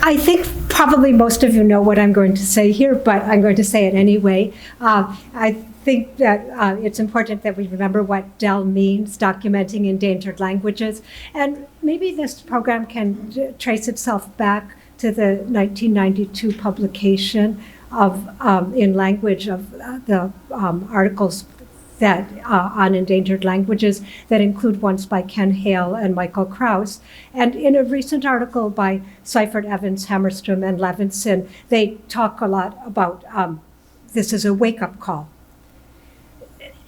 I think probably most of you know what I'm going to say here, but I'm going to say it anyway. I think that it's important that we remember what Dell means, documenting endangered languages. And maybe this program can trace itself back to the 1992 publication of in language of the articles that on endangered languages that include ones by Ken Hale and Michael Krauss. And in a recent article by Seifert, Evans, Hammerstrom, and Levinson, they talk a lot about this as a wake-up call.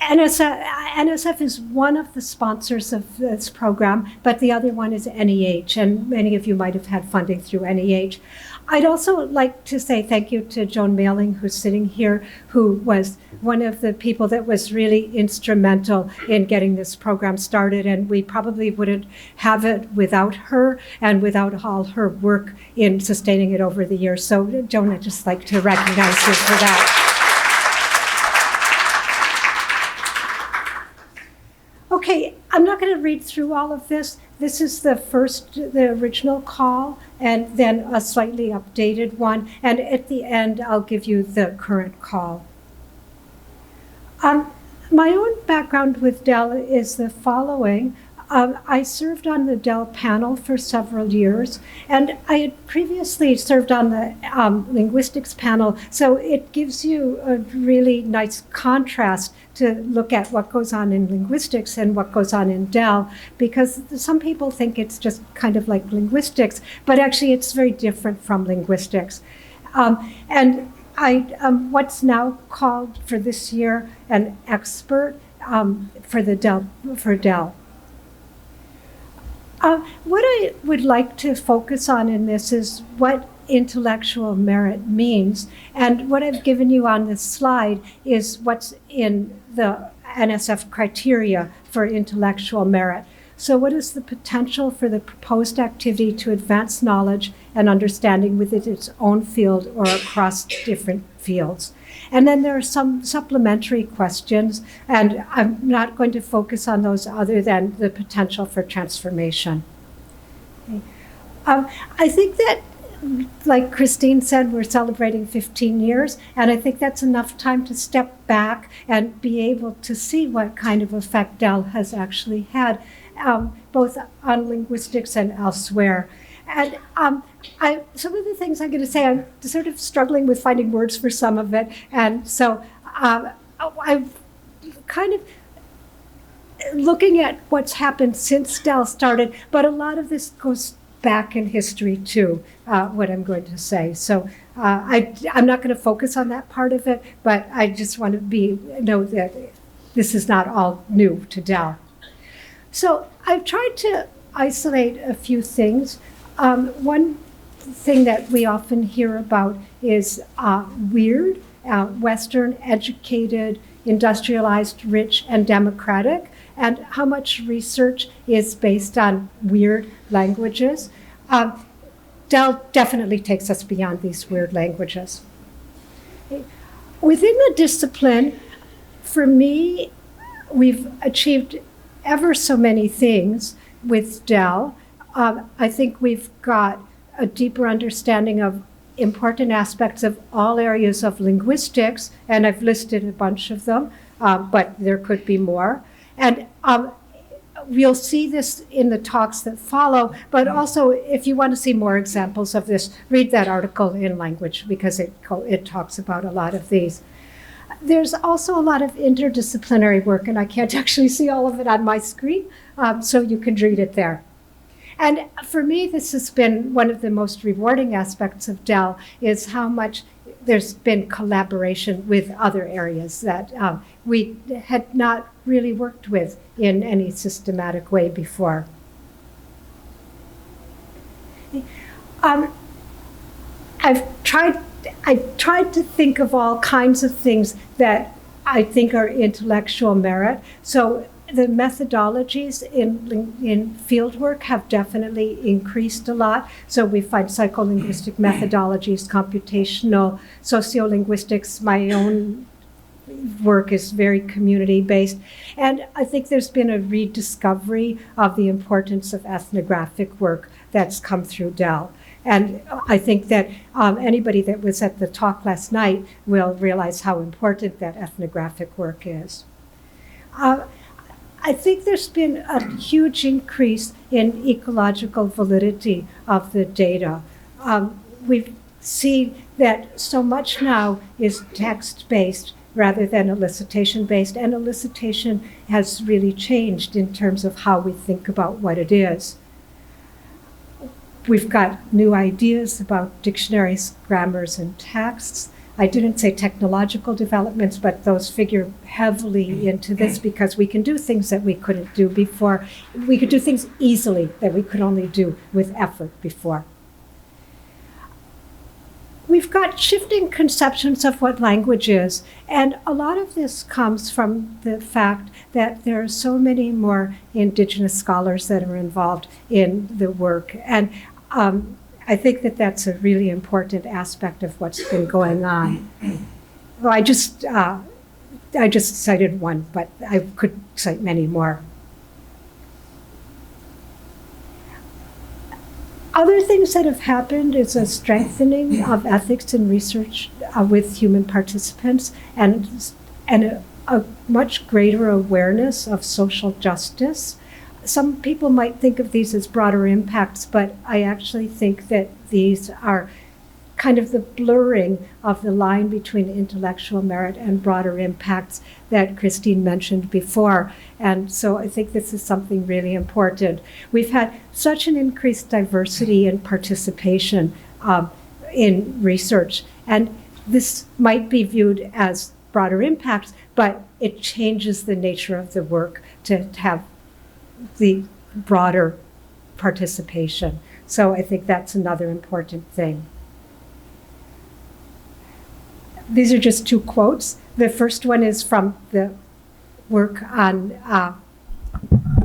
NSF is one of the sponsors of this program, but the other one is NEH, and many of you might have had funding through NEH. I'd also like to say thank you to Joan Mailing, who's sitting here, who was one of the people that was really instrumental in getting this program started, and we probably wouldn't have it without her and without all her work in sustaining it over the years. So, Joan, I'd just like to recognize you for that. Okay, I'm not going to read through all of this. This is the original call, and then a slightly updated one. And at the end, I'll give you the current call. My own background with Dell is the following. I served on the Dell panel for several years, and I had previously served on the linguistics panel, so it gives you a really nice contrast to look at what goes on in linguistics and what goes on in Dell, because some people think it's just kind of like linguistics, but actually it's very different from linguistics. And I am what's now called for this year an expert for Dell. What I would like to focus on in this is what intellectual merit means. And what I've given you on this slide is what's in the NSF criteria for intellectual merit. So what is the potential for the proposed activity to advance knowledge and understanding within its own field or across different fields? And then there are some supplementary questions, and I'm not going to focus on those other than the potential for transformation. Okay. I think that, like Kristine said, we're celebrating 15 years, and I think that's enough time to step back and be able to see what kind of effect Dell has actually had, both on linguistics and elsewhere. And some of the things I'm going to say, I'm sort of struggling with finding words for some of it. And so I'm kind of looking at what's happened since Dell started, but a lot of this goes back in history too, what I'm going to say. So I'm not going to focus on that part of it, but I just want to know that this is not all new to Dell. So I've tried to isolate a few things. One thing that we often hear about is weird, Western, educated, industrialized, rich, and democratic, and how much research is based on weird languages. Dell definitely takes us beyond these weird languages. Within the discipline, for me, we've achieved ever so many things with Dell. I think we've got a deeper understanding of important aspects of all areas of linguistics, and I've listed a bunch of them, but there could be more. And we'll see this in the talks that follow, but also if you want to see more examples of this, read that article in Language, because it talks about a lot of these. There's also a lot of interdisciplinary work, and I can't actually see all of it on my screen, so you can read it there. And for me, this has been one of the most rewarding aspects of Dell, is how much there's been collaboration with other areas that we had not really worked with in any systematic way before. I tried to think of all kinds of things that I think are intellectual merit. So the methodologies in fieldwork have definitely increased a lot. So we find psycholinguistic methodologies, computational, sociolinguistics. My own work is very community-based. And I think there's been a rediscovery of the importance of ethnographic work that's come through Dell. And I think that anybody that was at the talk last night will realize how important that ethnographic work is. I think there's been a huge increase in ecological validity of the data. We've seen that so much now is text-based rather than elicitation-based, and elicitation has really changed in terms of how we think about what it is. We've got new ideas about dictionaries, grammars, and texts. I didn't say technological developments, but those figure heavily into this because we can do things that we couldn't do before. We could do things easily that we could only do with effort before. We've got shifting conceptions of what language is, and a lot of this comes from the fact that there are so many more Indigenous scholars that are involved in the work. And I think that that's a really important aspect of what's been going on. Well, I just cited one, but I could cite many more. Other things that have happened is a strengthening of ethics in research with human participants and a much greater awareness of social justice. Some people might think of these as broader impacts, but I actually think that these are kind of the blurring of the line between intellectual merit and broader impacts that Kristine mentioned before. And so I think this is something really important. We've had such an increased diversity and participation in research, and this might be viewed as broader impacts, but it changes the nature of the work to have the broader participation. So I think that's another important thing. These are just two quotes. The first one is from the work on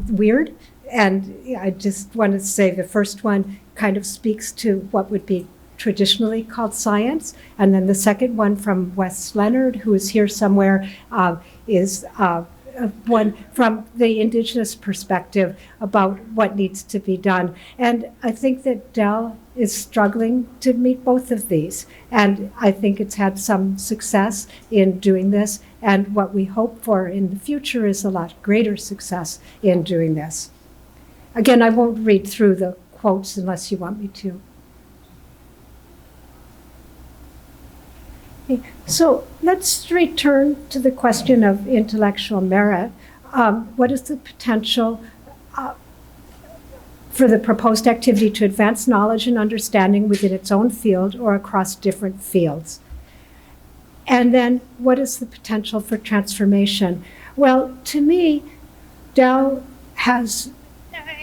weird, and I just want to say the first one kind of speaks to what would be traditionally called science, and then the second one from Wes Leonard, who is here somewhere, is one from the Indigenous perspective about what needs to be done. And I think that Dell is struggling to meet both of these. And I think it's had some success in doing this. And what we hope for in the future is a lot greater success in doing this. Again, I won't read through the quotes unless you want me to. So let's return to the question of intellectual merit. What is the potential for the proposed activity to advance knowledge and understanding within its own field or across different fields? And then what is the potential for transformation? Well, to me, Dell has,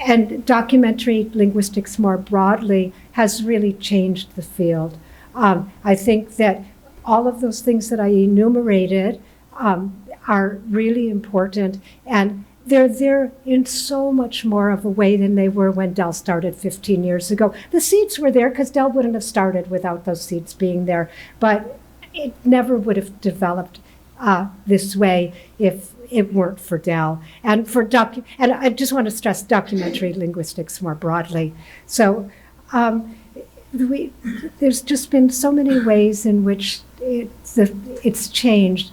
and documentary linguistics more broadly, has really changed the field. I think that all of those things that I enumerated are really important, and they're there in so much more of a way than they were when Dell started 15 years ago. The seeds were there because Dell wouldn't have started without those seeds being there, but it never would have developed this way if it weren't for Dell. And and I just want to stress documentary linguistics more broadly. So there's just been so many ways in which it's changed.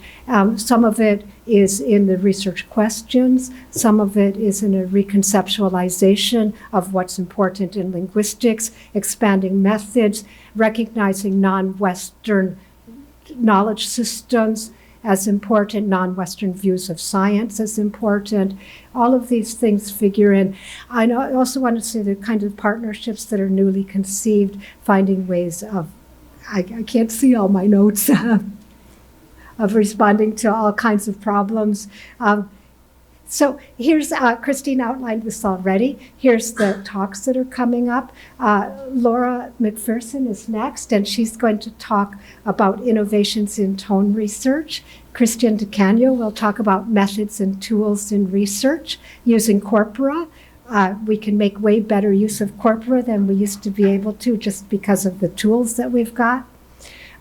Some of it is in the research questions. Some of it is in a reconceptualization of what's important in linguistics, expanding methods, recognizing non-Western knowledge systems as important, non-Western views of science as important. All of these things figure in. I also want to say the kind of partnerships that are newly conceived, finding ways of, I can't see all my notes, of responding to all kinds of problems. So here's, Kristine outlined this already. Here's the talks that are coming up. Laura McPherson is next, and she's going to talk about innovations in tone research. DiCanio will talk about methods and tools in research using corpora. We can make way better use of corpora than we used to be able to just because of the tools that we've got.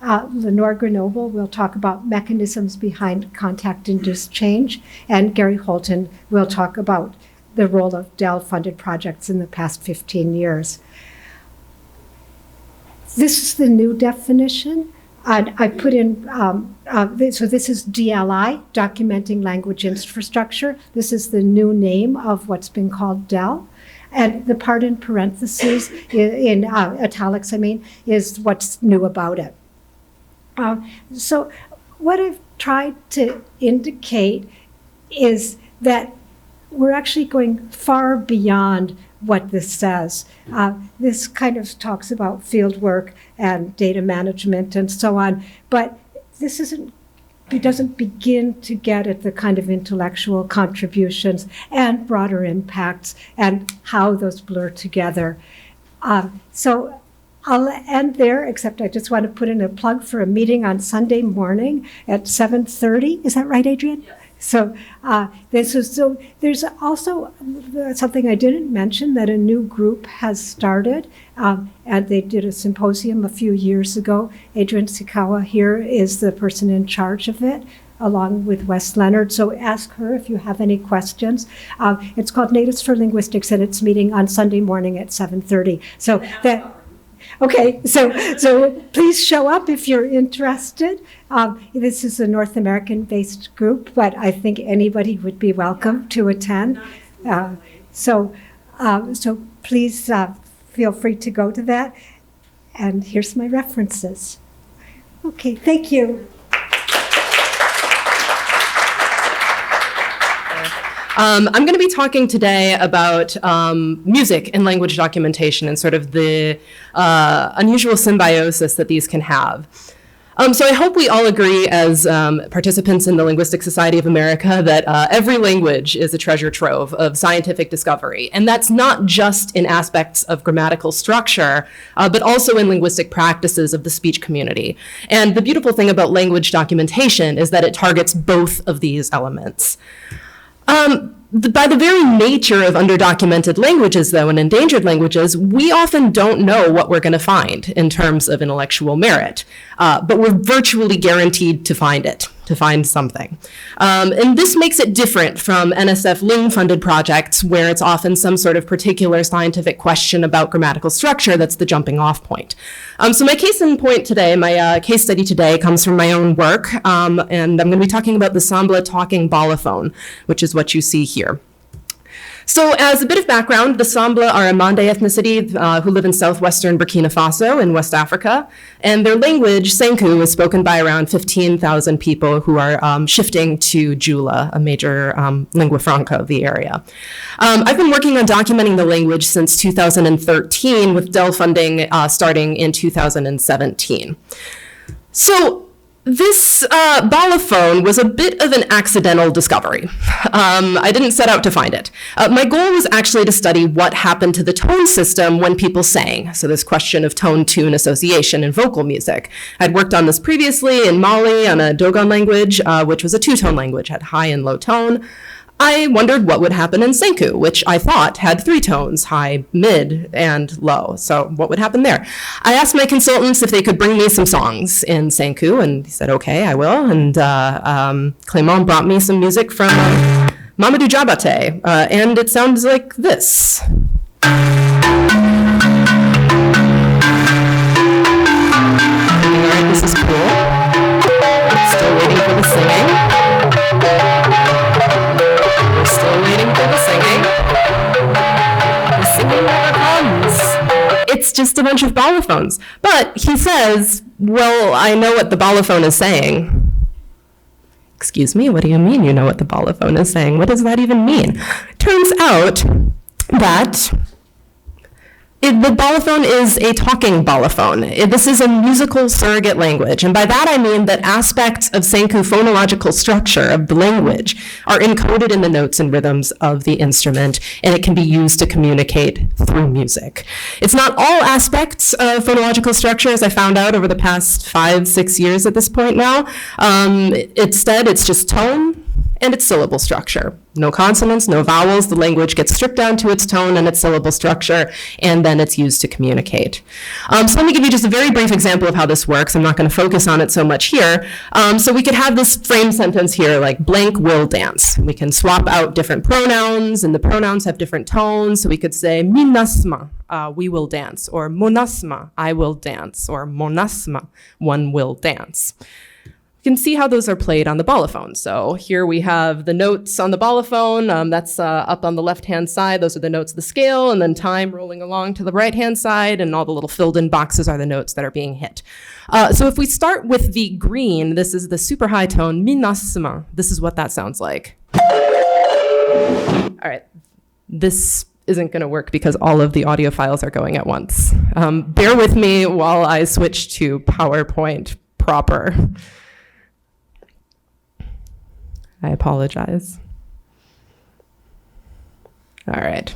Lenore Grenoble will talk about mechanisms behind contact-induced change, and Gary Holton will talk about the role of Dell-funded projects in the past 15 years. This is the new definition. I put in, so this is DLI, Documenting Language Infrastructure. This is the new name of what's been called Dell. And the part in parentheses, in italics, is what's new about it. So what I've tried to indicate is that we're actually going far beyond what this says. This kind of talks about field work and data management and so on, but this it doesn't begin to get at the kind of intellectual contributions and broader impacts and how those blur together. So I'll end there, except I just want to put in a plug for a meeting on Sunday morning at 7:30. Is that right, Adrian? Yes. So there's also something I didn't mention, that a new group has started, and they did a symposium a few years ago. Adrian Sikawa here is the person in charge of it, along with Wes Leonard. So ask her if you have any questions. It's called Natives for Linguistics, and it's meeting on Sunday morning at 7:30. So that. Okay, so please show up if you're interested. This is a North American-based group, but I think anybody would be welcome to attend. So please feel free to go to that. And here's my references. Okay, thank you. I'm going to be talking today about music and language documentation and sort of the unusual symbiosis that these can have. So I hope we all agree as participants in the Linguistic Society of America that every language is a treasure trove of scientific discovery. And that's not just in aspects of grammatical structure, but also in linguistic practices of the speech community. And the beautiful thing about language documentation is that it targets both of these elements. By the very nature of underdocumented languages, though, and endangered languages, we often don't know what we're going to find in terms of intellectual merit, but we're virtually guaranteed to find it, to find something. And this makes it different from NSF Ling-funded projects, where it's often some sort of particular scientific question about grammatical structure that's the jumping off point. So my case study today comes from my own work, and I'm going to be talking about the Sambla talking bolophone, which is what you see here. So as a bit of background, the Sambla are a Mande ethnicity who live in southwestern Burkina Faso in West Africa, and their language, Senku, is spoken by around 15,000 people who are shifting to Jula, a major lingua franca of the area. I've been working on documenting the language since 2013 with Dell funding starting in 2017. So this bolophone was a bit of an accidental discovery. I didn't set out to find it. My goal was actually to study what happened to the tone system when people sang. So this question of tone-tune association in vocal music. I'd worked on this previously in Mali on a Dogon language, which was a two-tone language, had high and low tone. I wondered what would happen in Senku, which I thought had three tones, high, mid, and low. So what would happen there? I asked my consultants if they could bring me some songs in Senku, and he said, okay, I will. And Clément brought me some music from Mamadou Diabaté, and it sounds like this. All right, this is cool. Still waiting for the singing. Still waiting for the singing. The singing never comes. It's just a bunch of bolophones. But he says, well, I know what the bolophone is saying. Excuse me, what do you mean you know what the bolophone is saying? What does that even mean? Turns out that the bolophone is a talking bolophone. This is a musical surrogate language. And by that I mean that aspects of Senku phonological structure of the language are encoded in the notes and rhythms of the instrument, and it can be used to communicate through music. It's not all aspects of phonological structure, as I found out over the past 5-6 years at this point now. Instead, it's just tone and its syllable structure. No consonants, no vowels, the language gets stripped down to its tone and its syllable structure, and then it's used to communicate. So let me give you just a very brief example of how this works. I'm not going to focus on it so much here. So we could have this frame sentence here, like blank will dance. We can swap out different pronouns, and the pronouns have different tones. So we could say minasma, we will dance, or monasma, I will dance, or monasma, one will dance. You can see how those are played on the balafone. So here we have the notes on the balafone. That's up on the left-hand side. Those are the notes of the scale, and then time rolling along to the right-hand side, and all the little filled-in boxes are the notes that are being hit. So if we start with the green, this is the super high tone, minasma. This is what that sounds like. All right, this isn't going to work because all of the audio files are going at once. Bear with me while I switch to PowerPoint proper. I apologize. All right.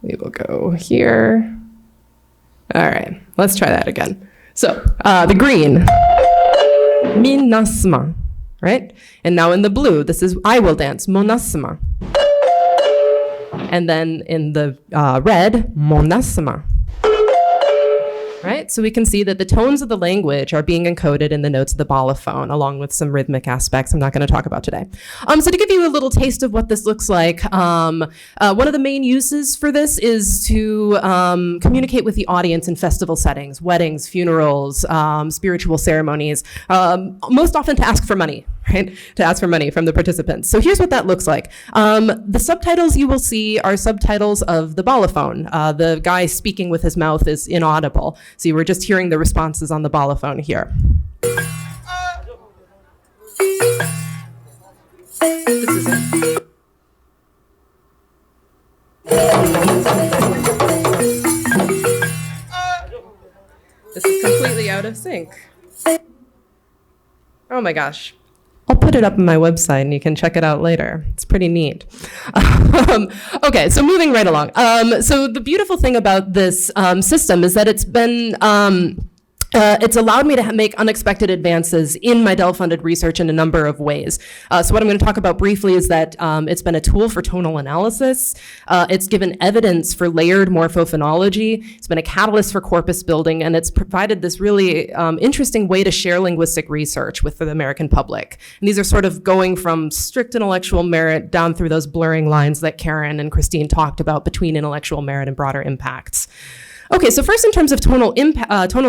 We will go here. All right, let's try that again. So the green, minasma, right? And now in the blue, this is I will dance, monasma. And then in the red, monasma. Right? So we can see that the tones of the language are being encoded in the notes of the balafone, along with some rhythmic aspects I'm not going to talk about today. So to give you a little taste of what this looks like, one of the main uses for this is to communicate with the audience in festival settings, weddings, funerals, spiritual ceremonies, most often to ask for money. Right? To ask for money from the participants. So here's what that looks like. The subtitles you will see are subtitles of the balafone. The guy speaking with his mouth is inaudible. So we're just hearing the responses on the balafone here. This is it. This is completely out of sync. Oh my gosh. I'll put it up on my website and you can check it out later. It's pretty neat. Okay, so moving right along. So the beautiful thing about this system is that it's been, it's allowed me to make unexpected advances in my Dell-funded research in a number of ways. So what I'm going to talk about briefly is that it's been a tool for tonal analysis. It's given evidence for layered morphophonology. It's been a catalyst for corpus building, and it's provided this really interesting way to share linguistic research with the American public. And these are sort of going from strict intellectual merit down through those blurring lines that Keren and Kristine talked about between intellectual merit and broader impacts. Okay, so first in terms of tonal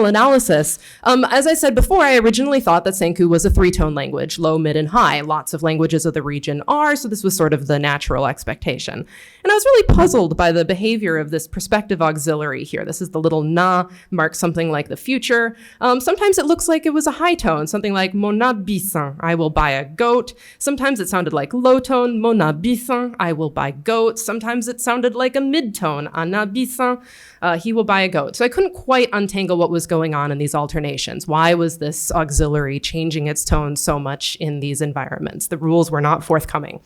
analysis, as I said before, I originally thought that Sanku was a three-tone language, low, mid, and high. Lots of languages of the region are, so this was sort of the natural expectation. And I was really puzzled by the behavior of this perspective auxiliary here. This is the little na, marks something like the future. Sometimes it looks like it was a high tone, something like mona bisan, I will buy a goat. Sometimes it sounded like low tone, mona bisan, I will buy goat. Sometimes it sounded like a mid-tone, ana bisan, he will buy a goat. So I couldn't quite untangle what was going on in these alternations. Why was this auxiliary changing its tone so much in these environments? The rules were not forthcoming.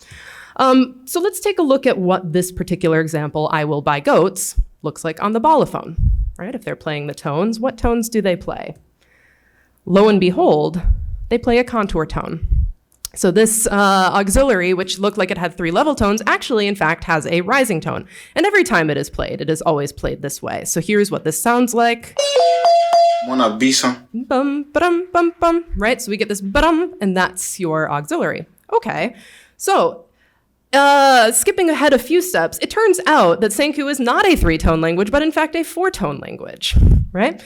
So let's take a look at what this particular example, I will buy goats, looks like on the balafone, right? If they're playing the tones, what tones do they play? Lo and behold, they play a contour tone. So this auxiliary, which looked like it had three level tones, actually, in fact, has a rising tone. And every time it is played, it is always played this way. So here's what this sounds like. Mona bisa. Bum, ba-dum, bum, bum, right? So we get this ba-dum, and that's your auxiliary. Okay, so skipping ahead a few steps, it turns out that Sanku is not a three-tone language, but in fact a four-tone language, right?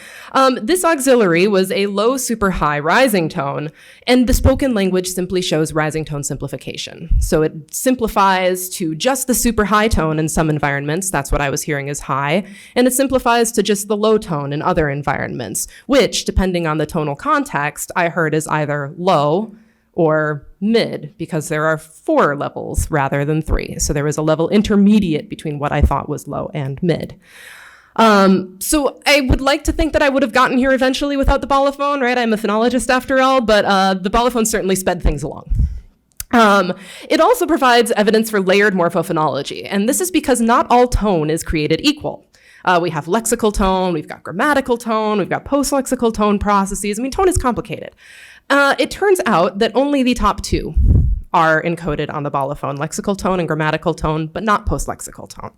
This auxiliary was a low, super high rising tone, and the spoken language simply shows rising tone simplification. So it simplifies to just the super high tone in some environments, that's what I was hearing as high, and it simplifies to just the low tone in other environments, which, depending on the tonal context, I heard as either low or mid, because there are 4 levels rather than 3. So there was a level intermediate between what I thought was low and mid. So I would like to think that I would have gotten here eventually without the balafone, right? I'm a phonologist after all, but the balafone certainly sped things along. It also provides evidence for layered morphophonology, and this is because not all tone is created equal. We have lexical tone, we've got grammatical tone, we've got post-lexical tone processes. I mean, tone is complicated. It turns out that only the top 2 are encoded on the bolophone, lexical tone and grammatical tone, but not post-lexical tone.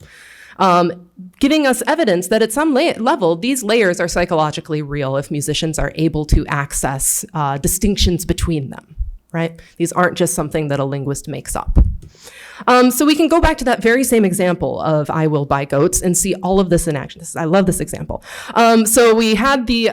Giving us evidence that at some level, these layers are psychologically real if musicians are able to access distinctions between them, right? These aren't just something that a linguist makes up. So we can go back to that very same example of I will buy goats and see all of this in action. I love this example. So we had the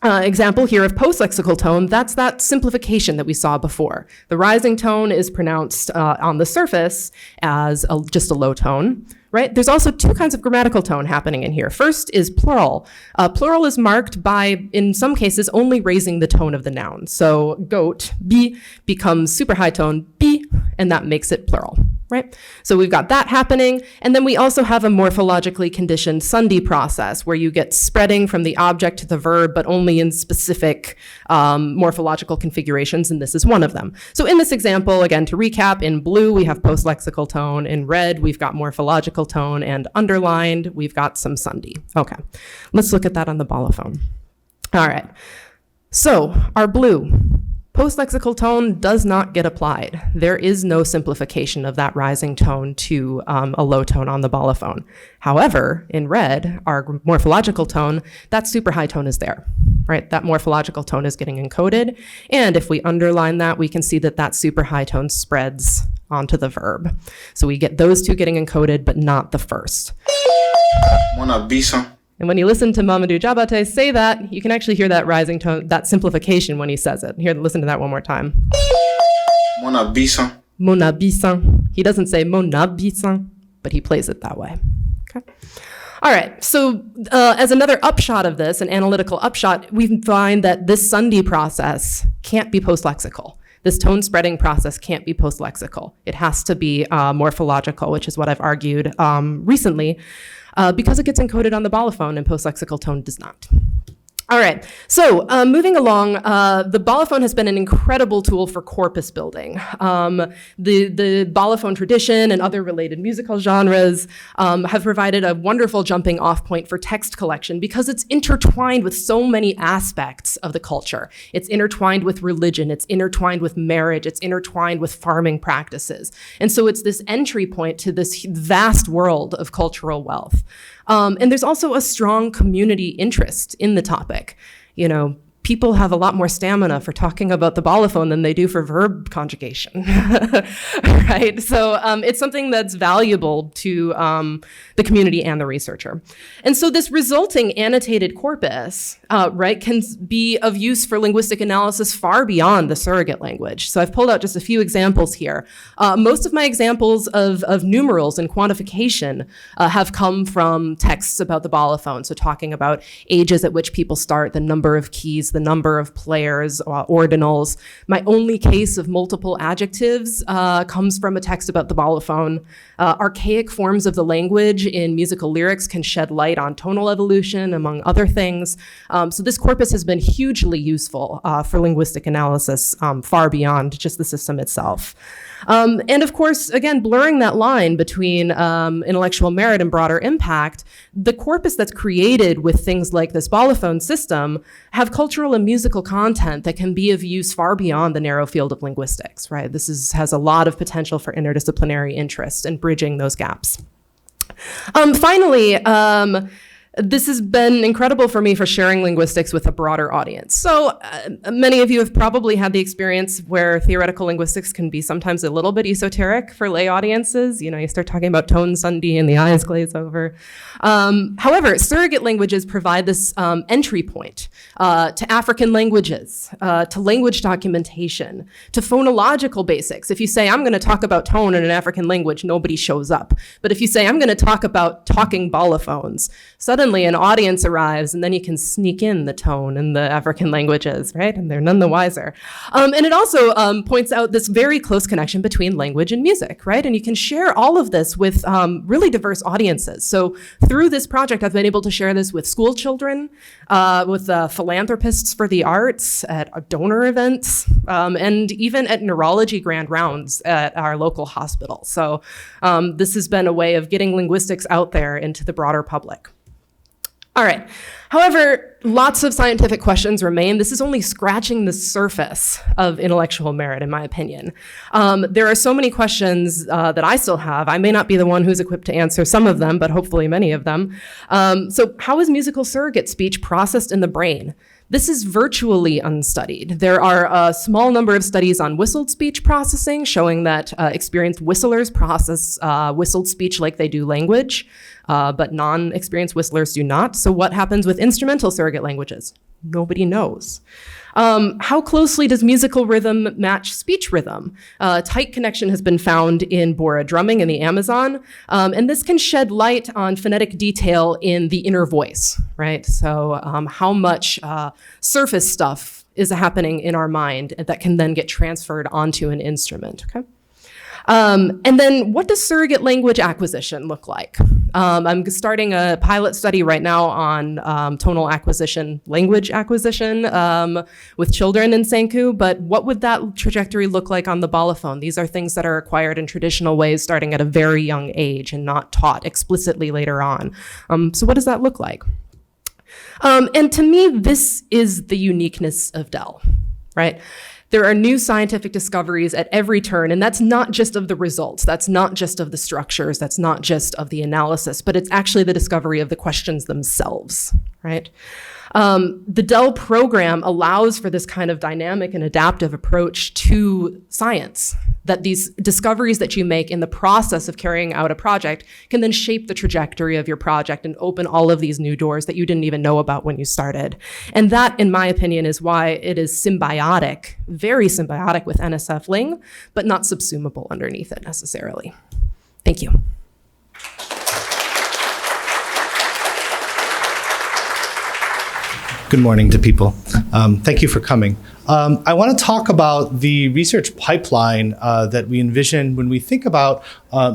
example here of post-lexical tone. That's that simplification that we saw before. The rising tone is pronounced on the surface as just a low tone, right? There's also two kinds of grammatical tone happening in here. First is plural. Plural is marked by, in some cases, only raising the tone of the noun. So goat, bi, becomes super high tone, bi, and that makes it plural, right? So we've got that happening. And then we also have a morphologically conditioned Sunday process where you get spreading from the object to the verb, but only in specific morphological configurations, and this is one of them. So in this example, again, to recap, in blue, we have post-lexical tone. In red, we've got morphological tone, and underlined, we've got some Sunday. Okay, let's look at that on the bolophone. All right, so our blue, post-lexical tone does not get applied. There is no simplification of that rising tone to a low tone on the bolophone. However, in red, our morphological tone, that super high tone is there, right? That morphological tone is getting encoded. And if we underline that, we can see that that super high tone spreads onto the verb. So we get those two getting encoded, but not the first. Wanna be some? And when you listen to Mamadou Diabaté say that, you can actually hear that rising tone, that simplification when he says it. Here, listen to that one more time. Mona bisan. Mona bisan. He doesn't say mona bisan, but he plays it that way. Okay. All right, so as another upshot of this, an analytical upshot, we find that this Sunday process can't be post-lexical. This tone spreading process can't be post-lexical. It has to be morphological, which is what I've argued recently, because it gets encoded on the bolophone and post-lexical tone does not. All right, so moving along, the bolophone has been an incredible tool for corpus building. The bolophone tradition and other related musical genres have provided a wonderful jumping off point for text collection because it's intertwined with so many aspects of the culture. It's intertwined with religion, it's intertwined with marriage, it's intertwined with farming practices. And so it's this entry point to this vast world of cultural wealth. And there's also a strong community interest in the topic. You know, people have a lot more stamina for talking about the bolophone than they do for verb conjugation, right? So it's something that's valuable to the community and the researcher. And so this resulting annotated corpus, right, can be of use for linguistic analysis far beyond the surrogate language. So I've pulled out just a few examples here. Most of my examples of numerals and quantification have come from texts about the bolophone. So talking about ages at which people start, the number of keys, the number of players, ordinals. My only case of multiple adjectives comes from a text about the bolophone. Archaic forms of the language in musical lyrics can shed light on tonal evolution, among other things. So this corpus has been hugely useful for linguistic analysis far beyond just the system itself. And of course, again, blurring that line between intellectual merit and broader impact, the corpus that's created with things like this bolophone system have cultural and musical content that can be of use far beyond the narrow field of linguistics, right? This has a lot of potential for interdisciplinary interest and bridging those gaps. Finally, this has been incredible for me for sharing linguistics with a broader audience. So many of you have probably had the experience where theoretical linguistics can be sometimes a little bit esoteric for lay audiences. You know, you start talking about tone Sunday and the eyes glaze over. However, surrogate languages provide this entry point to African languages, to language documentation, to phonological basics. If you say, I'm going to talk about tone in an African language, nobody shows up. But if you say, I'm going to talk about talking bolophones, suddenly an audience arrives, and then you can sneak in the tone in the African languages, right? And they're none the wiser. And it also points out this very close connection between language and music, right? And you can share all of this with really diverse audiences. So through this project, I've been able to share this with school children, with philanthropists for the arts, at donor events, and even at neurology grand rounds at our local hospital. So this has been a way of getting linguistics out there into the broader public. All right. However, lots of scientific questions remain. This is only scratching the surface of intellectual merit, in my opinion. There are so many questions that I still have. I may not be the one who's equipped to answer some of them, but hopefully many of them. So how is musical surrogate speech processed in the brain? This is virtually unstudied. There are a small number of studies on whistled speech processing showing that experienced whistlers process whistled speech like they do language, but non-experienced whistlers do not. So what happens with instrumental surrogate languages? Nobody knows. How closely does musical rhythm match speech rhythm? Tight connection has been found in Bora drumming in the Amazon, and this can shed light on phonetic detail in the inner voice, right? So how much surface stuff is happening in our mind that can then get transferred onto an instrument, okay? And then what does surrogate language acquisition look like? I'm starting a pilot study right now on tonal acquisition, language acquisition with children in Senku, but what would that trajectory look like on the bolophone? These are things that are acquired in traditional ways starting at a very young age and not taught explicitly later on. So what does that look like? And to me, this is the uniqueness of Dell, right? There are new scientific discoveries at every turn, and that's not just of the results, that's not just of the structures, that's not just of the analysis, but it's actually the discovery of the questions themselves, right? The Dell program allows for this kind of dynamic and adaptive approach to science, that these discoveries that you make in the process of carrying out a project can then shape the trajectory of your project and open all of these new doors that you didn't even know about when you started. And that, in my opinion, is why it is symbiotic, very symbiotic with NSF Ling, but not subsumable underneath it necessarily. Thank you. Good morning to people. Thank you for coming. I want to talk about the research pipeline that we envision when we think about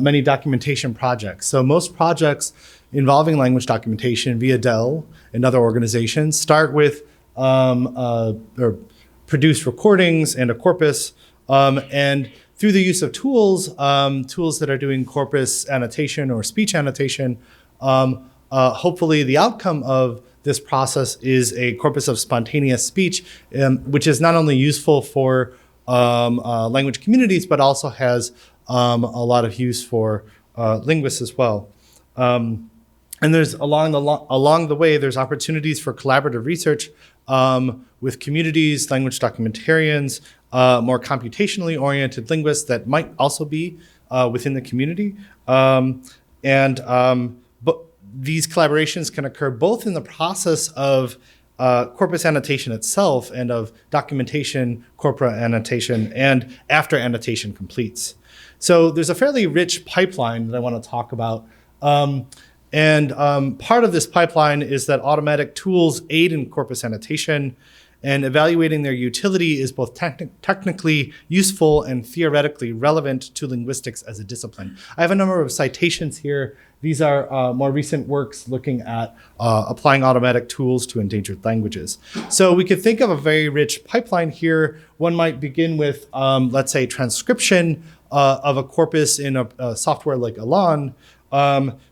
many documentation projects. So most projects involving language documentation via Dell and other organizations start with or produce recordings and a corpus, and through the use of tools, tools that are doing corpus annotation or speech annotation, hopefully the outcome of this process is a corpus of spontaneous speech, which is not only useful for language communities, but also has a lot of use for linguists as well. And there's along the way, there's opportunities for collaborative research with communities, language documentarians, more computationally oriented linguists that might also be within the community. But these collaborations can occur both in the process of corpus annotation itself and of documentation, corpora annotation, and after annotation completes. So there's a fairly rich pipeline that I want to talk about. Part of this pipeline is that automatic tools aid in corpus annotation, and evaluating their utility is both technically useful and theoretically relevant to linguistics as a discipline. I have a number of citations here. These are more recent works looking at applying automatic tools to endangered languages. So we could think of a very rich pipeline here. One might begin with, let's say, transcription of a corpus in a software like Elan,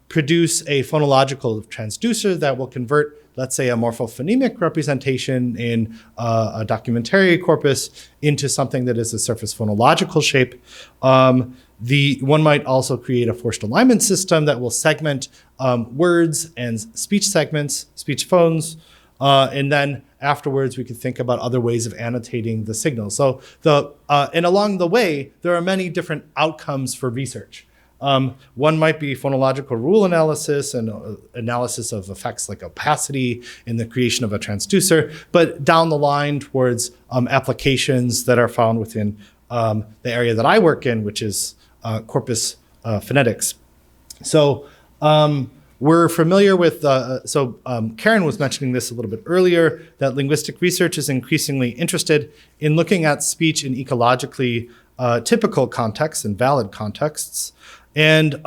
produce a phonological transducer that will convert, let's say, a morphophonemic representation in a documentary corpus into something that is a surface phonological shape. One might also create a forced alignment system that will segment words and speech segments, speech phones, and then afterwards we could think about other ways of annotating the signal. So and along the way, there are many different outcomes for research. One might be phonological rule analysis and analysis of effects like opacity in the creation of a transducer, but down the line towards applications that are found within the area that I work in, which is corpus phonetics. So we're familiar with, Keren was mentioning this a little bit earlier, that linguistic research is increasingly interested in looking at speech in ecologically typical contexts and valid contexts. And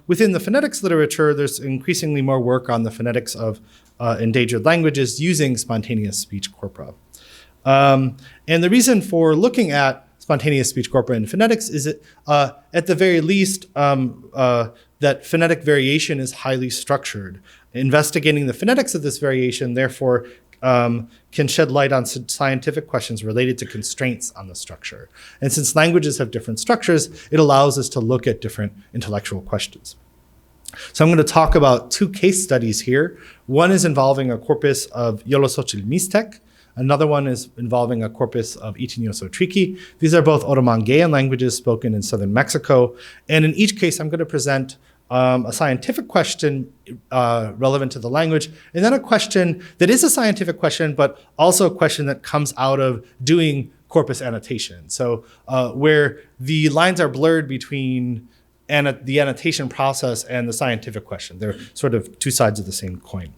within the phonetics literature, there's increasingly more work on the phonetics of endangered languages using spontaneous speech corpora. And the reason for looking at spontaneous speech corpora in phonetics is that, at the very least, that phonetic variation is highly structured. Investigating the phonetics of this variation, therefore, can shed light on scientific questions related to constraints on the structure. And since languages have different structures, it allows us to look at different intellectual questions. So I'm going to talk about 2 case studies here. One is involving a corpus of Yolosochil Mixtec. Another one is involving a corpus of Itinyoso-Triqui. These are both Oromanguean languages spoken in southern Mexico. And in each case, I'm going to present a scientific question relevant to the language, and then a question that is a scientific question, but also a question that comes out of doing corpus annotation. So where the lines are blurred between the annotation process and the scientific question. They're sort of 2 sides of the same coin.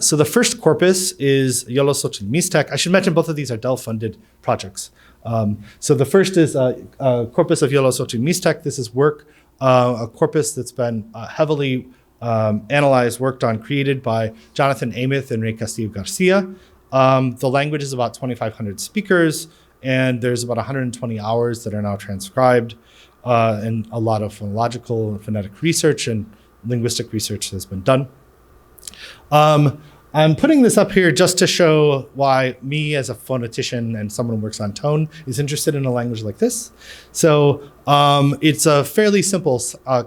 So the first corpus is Yolosochil Mixtec. I should mention both of these are Dell-funded projects. So the first is a corpus of Yolosochil Mixtec. This is work, a corpus that's been heavily analyzed, worked on, created by Jonathan Amos and Rey Castillo Garcia. The language is about 2,500 speakers, and there's about 120 hours that are now transcribed, and a lot of phonological and phonetic research and linguistic research has been done. I'm putting this up here just to show why me as a phonetician and someone who works on tone is interested in a language like this. So it's a fairly simple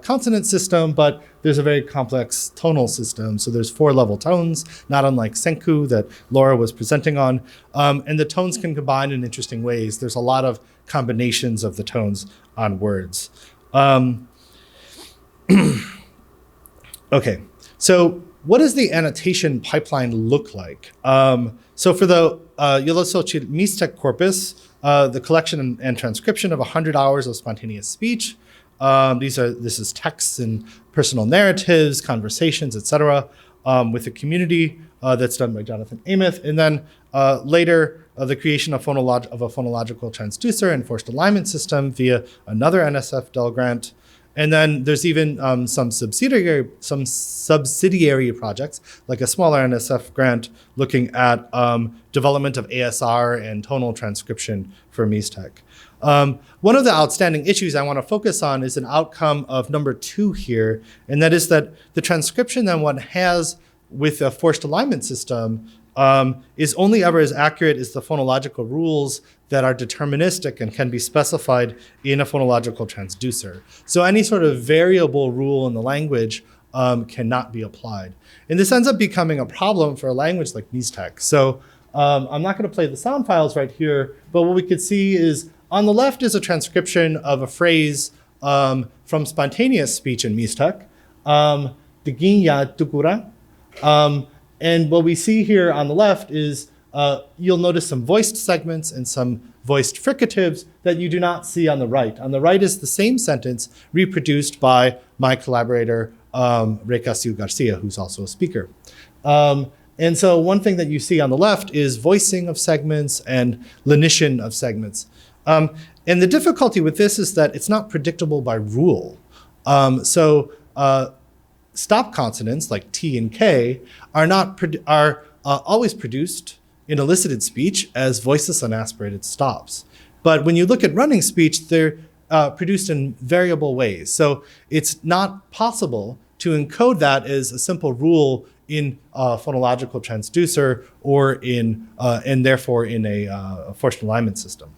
consonant system, but there's a very complex tonal system. So there's 4-level tones, not unlike Senku that Laura was presenting on. And the tones can combine in interesting ways. There's a lot of combinations of the tones on words. Okay, so what does the annotation pipeline look like? So for the Yolosochil Mixtec corpus, the collection and transcription of 100 hours of spontaneous speech. This is texts and personal narratives, conversations, etc., with the community that's done by Jonathan Amos. And then later, the creation of a phonological transducer and forced alignment system via another NSF Dell grant. And then there's even some subsidiary projects, like a smaller NSF grant looking at development of ASR and tonal transcription for Mixtec. One of the outstanding issues I want to focus on is an outcome of number 2 here, and that is that the transcription that one has with a forced alignment system is only ever as accurate as the phonological rules that are deterministic and can be specified in a phonological transducer. So any sort of variable rule in the language cannot be applied. And this ends up becoming a problem for a language like Mixtec. So I'm not going to play the sound files right here, but what we could see is on the left is a transcription of a phrase from spontaneous speech in Mixtec, Tiginya tukura. And what we see here on the left is you'll notice some voiced segments and some voiced fricatives that you do not see on the right. On the right is the same sentence reproduced by my collaborator, Rey Castillo Garcia, who's also a speaker. And so one thing that you see on the left is voicing of segments and lenition of segments. And the difficulty with this is that it's not predictable by rule. Stop consonants like T and K are always produced in elicited speech as voiceless unaspirated stops. But when you look at running speech, they're produced in variable ways. So it's not possible to encode that as a simple rule in a phonological transducer or and therefore in a forced alignment system.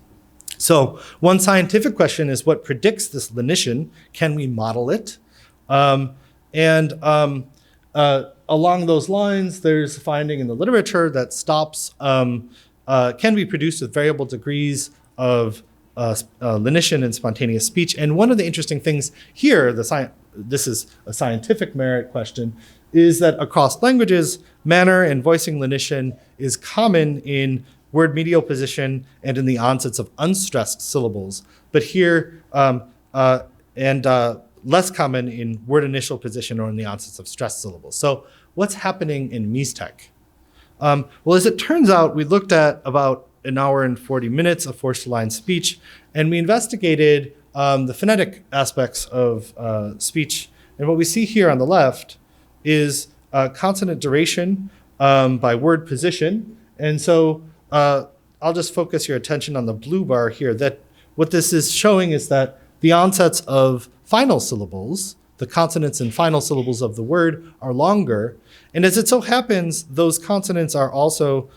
So one scientific question is what predicts this lenition? Can we model it? Along those lines, there's a finding in the literature that stops can be produced with variable degrees of lenition and spontaneous speech. And one of the interesting things here, this is a scientific merit question, is that across languages, manner and voicing lenition is common in word medial position and in the onsets of unstressed syllables. But here, less common in word initial position or in the onsets of stressed syllables. So what's happening in Mixtec? Well, as it turns out, we looked at about an hour and 40 minutes of forced aligned speech, and we investigated the phonetic aspects of speech. And what we see here on the left is consonant duration by word position. And so I'll just focus your attention on the blue bar here. That what this is showing is that the onsets of final syllables, the consonants and final syllables of the word are longer. And as it so happens, those consonants are also,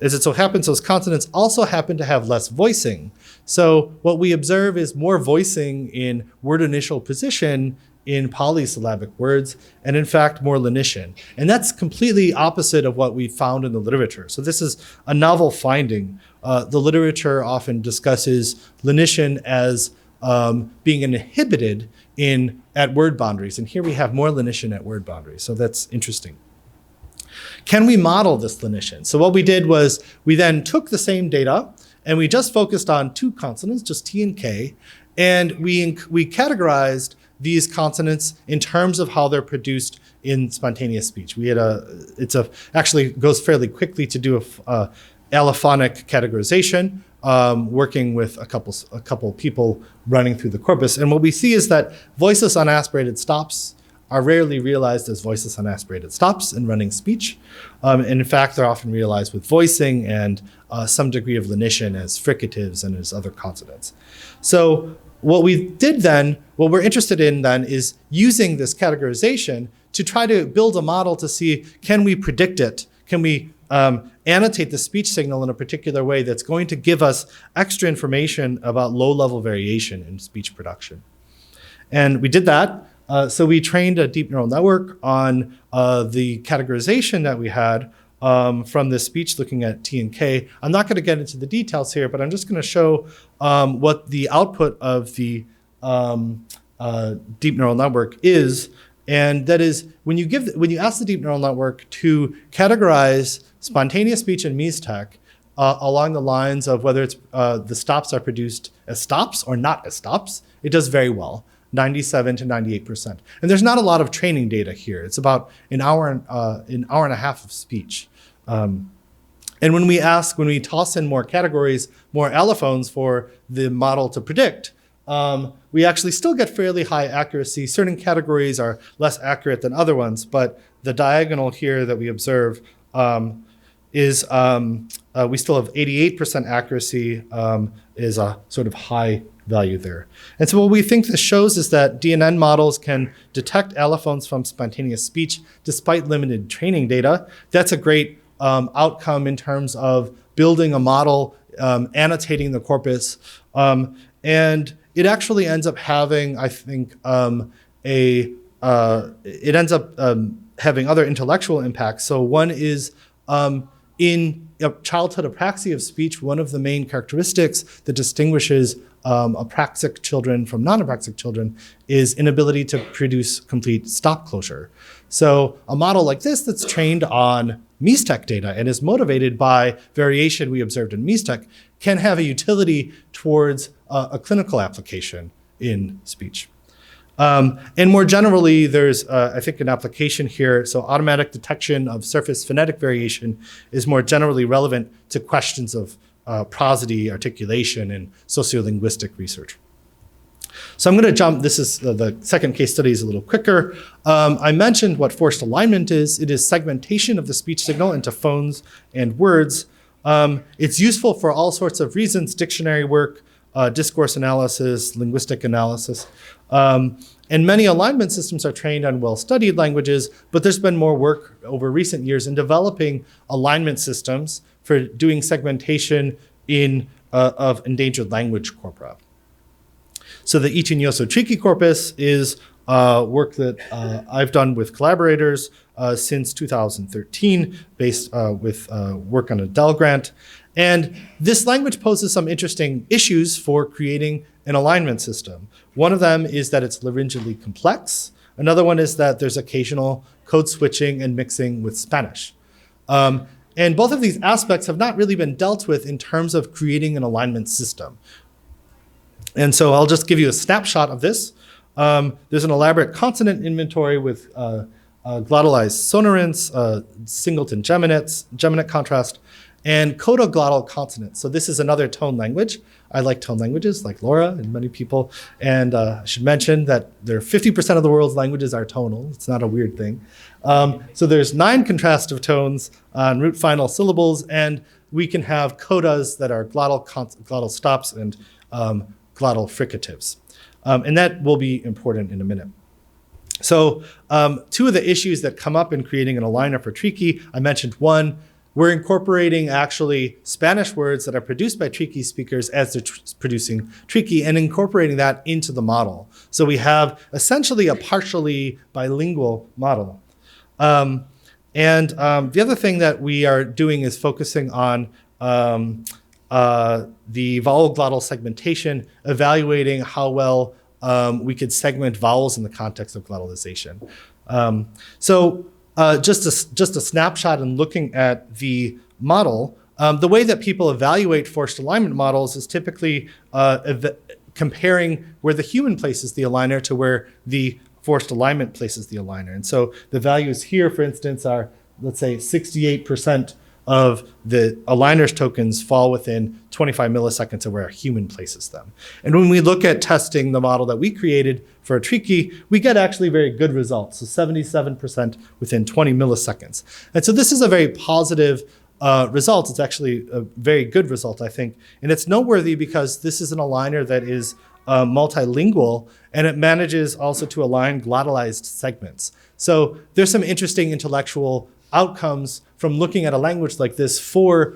as it so happens, those consonants also happen to have less voicing. So what we observe is more voicing in word initial position in polysyllabic words, and in fact, more lenition. And that's completely opposite of what we found in the literature. So this is a novel finding. The literature often discusses lenition as being inhibited at word boundaries. And here we have more lenition at word boundaries. So that's interesting. Can we model this lenition? So what we did was we then took the same data and we just focused on two consonants, just T and K, and we categorized these consonants in terms of how they're produced in spontaneous speech. We had actually goes fairly quickly to do a allophonic categorization, working with a couple people running through the corpus. And what we see is that voiceless unaspirated stops are rarely realized as voiceless unaspirated stops in running speech. And in fact, they're often realized with voicing and some degree of lenition as fricatives and as other consonants. So what we did then, what we're interested in then is using this categorization to try to build a model to see, can we predict it? Can we annotate the speech signal in a particular way that's going to give us extra information about low-level variation in speech production? And we did that. So we trained a deep neural network on the categorization that we had from this speech looking at T and K. I'm not going to get into the details here, but I'm just going to show what the output of the deep neural network is. And that is, when you ask the deep neural network to categorize spontaneous speech in Mixtec along the lines of whether it's the stops are produced as stops or not as stops, it does very well. 97 to 98%. And there's not a lot of training data here. It's about an hour and a half of speech. And when we toss in more categories, more allophones for the model to predict, we actually still get fairly high accuracy. Certain categories are less accurate than other ones, but the diagonal here that we observe is we still have 88% accuracy, is a sort of high value there. And so what we think this shows is that DNN models can detect allophones from spontaneous speech despite limited training data. That's a great outcome in terms of building a model, annotating the corpus. And it actually ends up having, I think, having other intellectual impacts. So one is in childhood apraxia of speech, one of the main characteristics that distinguishes apraxic children from non-apraxic children is inability to produce complete stop closure. So a model like this that's trained on Mixtec data and is motivated by variation we observed in Mixtec can have a utility towards a clinical application in speech. And more generally, there's, I think, an application here. So automatic detection of surface phonetic variation is more generally relevant to questions of prosody, articulation, and sociolinguistic research. So I'm going to jump. This is the second case study is a little quicker. I mentioned what forced alignment is. It is segmentation of the speech signal into phones and words. It's useful for all sorts of reasons: dictionary work, discourse analysis, linguistic analysis. And many alignment systems are trained on well-studied languages, but there's been more work over recent years in developing alignment systems for doing segmentation of endangered language corpora. So the Itinyoso Tricky corpus is work that I've done with collaborators since 2013, based with work on a Dell grant. And this language poses some interesting issues for creating an alignment system. One of them is that it's laryngally complex. Another one is that there's occasional code switching and mixing with Spanish. And both of these aspects have not really been dealt with in terms of creating an alignment system. And so I'll just give you a snapshot of this. There's an elaborate consonant inventory with glottalized sonorants, singleton geminate contrast, and codoglottal consonants. So this is another tone language. I like tone languages, like Laura and many people. And I should mention that 50% of the world's languages are tonal. It's not a weird thing. So there's 9 contrastive tones on root final syllables, and we can have codas that are glottal stops and glottal fricatives. And that will be important in a minute. So two of the issues that come up in creating an aligner for Triqui, I mentioned one, we're incorporating actually Spanish words that are produced by Triqui speakers as they're producing Triqui and incorporating that into the model. So we have essentially a partially bilingual model. The other thing that we are doing is focusing on the vowel glottal segmentation, evaluating how well we could segment vowels in the context of glottalization. Just a snapshot in looking at the model, the way that people evaluate forced alignment models is typically comparing where the human places the aligner to where the forced alignment places the aligner. And so the values here, for instance, are, let's say, 68% of the aligner's tokens fall within 25 milliseconds of where a human places them. And when we look at testing the model that we created for a Triqui, we get actually very good results. So 77% within 20 milliseconds. And so this is a very positive result. It's actually a very good result, I think. And it's noteworthy because this is an aligner that is multilingual, and it manages also to align glottalized segments. So there's some interesting intellectual outcomes from looking at a language like this for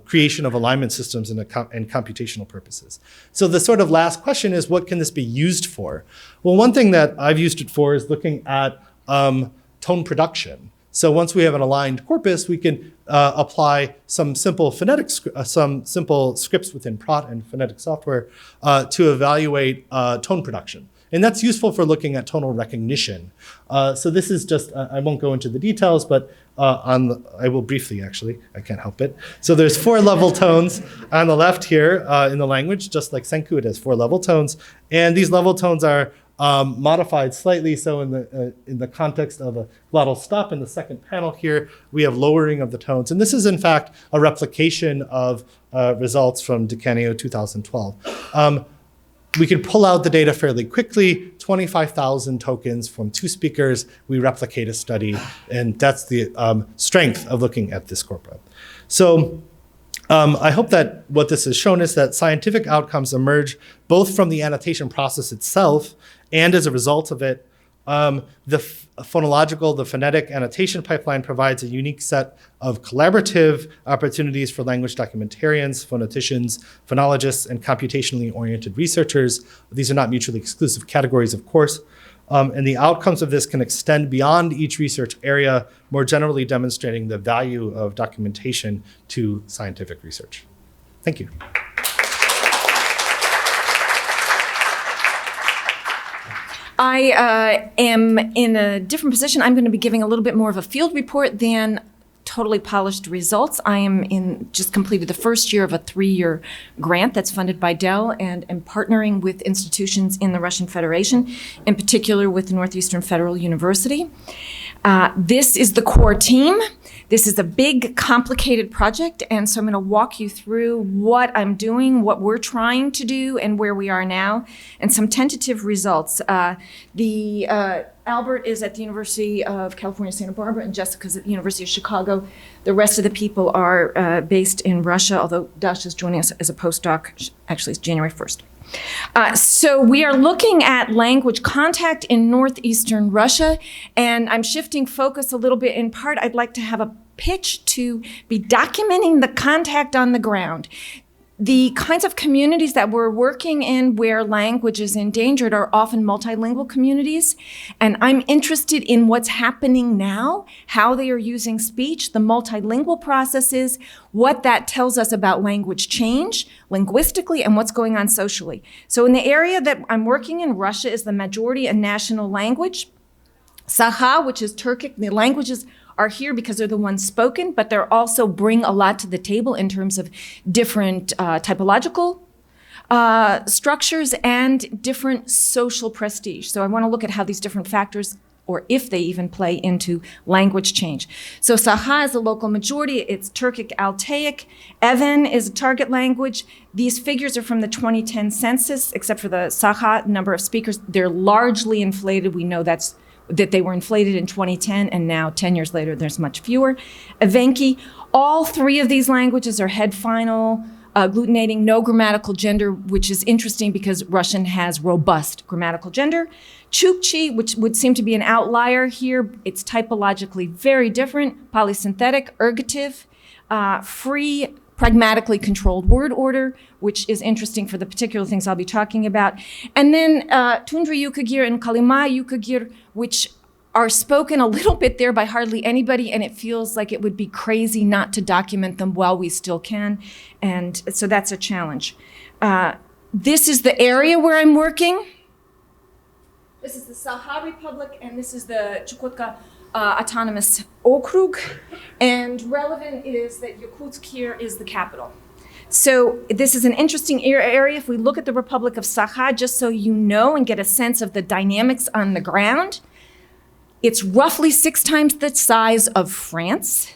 creation of alignment systems and computational purposes. So the sort of last question is, what can this be used for? Well, one thing that I've used it for is looking at tone production. So once we have an aligned corpus, we can apply some simple scripts within Prot and phonetic software to evaluate tone production. And that's useful for looking at tonal recognition. So this is just, I won't go into the details, but I will briefly, actually, I can't help it. So there's 4 level tones on the left here in the language, just like Senku, it has 4 level tones. And these level tones are modified slightly. So in the context of a glottal stop in the second panel here, we have lowering of the tones. And this is, in fact, a replication of results from DiCanio 2012. We can pull out the data fairly quickly, 25,000 tokens from 2 speakers. We replicate a study, and that's the strength of looking at this corpora. So I hope that what this has shown is that scientific outcomes emerge both from the annotation process itself and as a result of it. The phonetic annotation pipeline provides a unique set of collaborative opportunities for language documentarians, phoneticians, phonologists, and computationally oriented researchers. These are not mutually exclusive categories, of course. And the outcomes of this can extend beyond each research area, more generally demonstrating the value of documentation to scientific research. Thank you. I am in a different position. I'm going to be giving a little bit more of a field report than totally polished results. I am just completed the first year of a 3-year grant that's funded by Dell, and am partnering with institutions in the Russian Federation, in particular with Northeastern Federal University. This is the core team. This is a big, complicated project, and so I'm going to walk you through what I'm doing, what we're trying to do, and where we are now, and some tentative results. Albert is at the University of California, Santa Barbara, and Jessica's at the University of Chicago. The rest of the people are based in Russia, although Dasha is joining us as a postdoc. Actually, it's January 1st. So we are looking at language contact in northeastern Russia, and I'm shifting focus a little bit. In part, I'd like to have a pitch to be documenting the contact on the ground. The kinds of communities that we're working in where language is endangered are often multilingual communities. And I'm interested in what's happening now, how they are using speech, the multilingual processes, what that tells us about language change linguistically, and what's going on socially. So in the area that I'm working in, Russia is the majority and national language. Sakha, which is Turkic, the languages are here because they're the ones spoken, but they also bring a lot to the table in terms of different typological structures and different social prestige. So I want to look at how these different factors, or if they even play into language change. So Sakha is a local majority. It's Turkic Altaic. Evan is a target language. These figures are from the 2010 census, except for the Sakha number of speakers. They're largely inflated. We know that they were inflated in 2010, and now 10 years later, there's much fewer. Evenki, all 3 of these languages are head final agglutinating, no grammatical gender, which is interesting because Russian has robust grammatical gender. Chukchi, which would seem to be an outlier here, it's typologically very different, polysynthetic, ergative, free, pragmatically controlled word order, which is interesting for the particular things I'll be talking about. And then Tundra Yukagir and Kalima Yukagir, which are spoken a little bit there by hardly anybody, and it feels like it would be crazy not to document them while we still can. And so that's a challenge. This is the area where I'm working. This is the Saha Republic, and this is the Chukotka Autonomous Okrug. And relevant is that Yakutsk here is the capital. So this is an interesting area. If we look at the Republic of Sakha, just so you know and get a sense of the dynamics on the ground, it's roughly 6 times the size of France,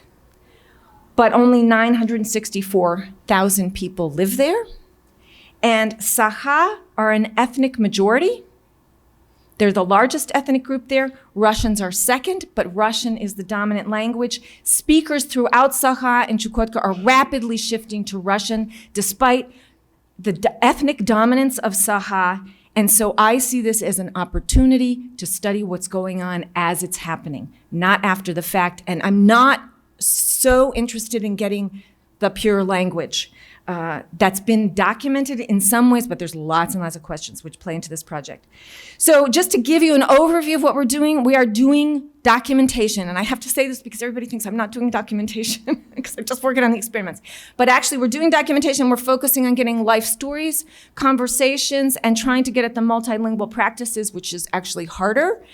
but only 964,000 people live there. And Sakha are an ethnic majority. They're the largest ethnic group there. Russians are second, but Russian is the dominant language. Speakers throughout Sakha and Chukotka are rapidly shifting to Russian despite the ethnic dominance of Sakha. And so I see this as an opportunity to study what's going on as it's happening, not after the fact. And I'm not so interested in getting the pure language. That's been documented in some ways, but there's lots and lots of questions which play into this project. So just to give you an overview of what we're doing, we are doing documentation. And I have to say this because everybody thinks I'm not doing documentation because I'm just working on the experiments. But actually, we're doing documentation. We're focusing on getting life stories, conversations, and trying to get at the multilingual practices, which is actually harder.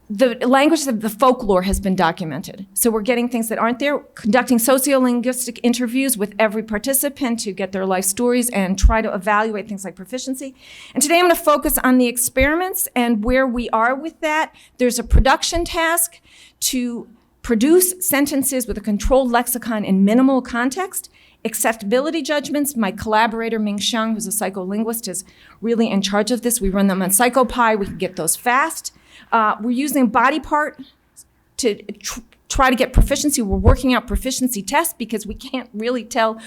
The language of the folklore has been documented. So we're getting things that aren't there, conducting sociolinguistic interviews with every participant to get their life stories and try to evaluate things like proficiency. And today I'm going to focus on the experiments and where we are with that. There's a production task to produce sentences with a controlled lexicon in minimal context. Acceptability judgments, my collaborator Ming Xiang, who's a psycholinguist, is really in charge of this. We run them on PsychoPy. We can get those fast. We're using body part to try to get proficiency. We're working out proficiency tests because we can't really tell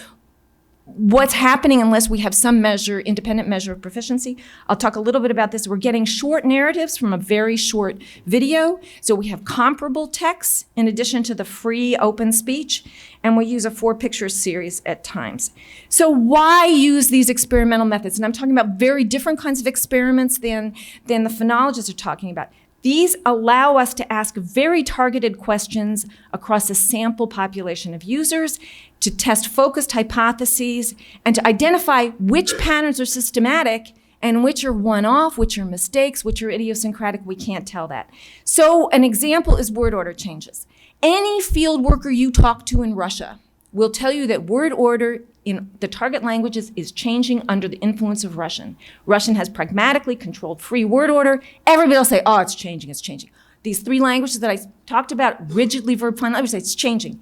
what's happening unless we have some measure, independent measure of proficiency. I'll talk a little bit about this. We're getting short narratives from a very short video. So we have comparable texts in addition to the free open speech. And we use a 4-picture series at times. So why use these experimental methods? And I'm talking about very different kinds of experiments than the phonologists are talking about. These allow us to ask very targeted questions across a sample population of users, to test focused hypotheses, and to identify which patterns are systematic and which are one-off, which are mistakes, which are idiosyncratic. We can't tell that. So an example is word order changes. Any field worker you talk to in Russia will tell you that word order in the target languages is changing under the influence of Russian. Russian has pragmatically controlled free word order. Everybody will say, oh, it's changing, it's changing. These 3 languages that I talked about, rigidly verb-final language, say it's changing.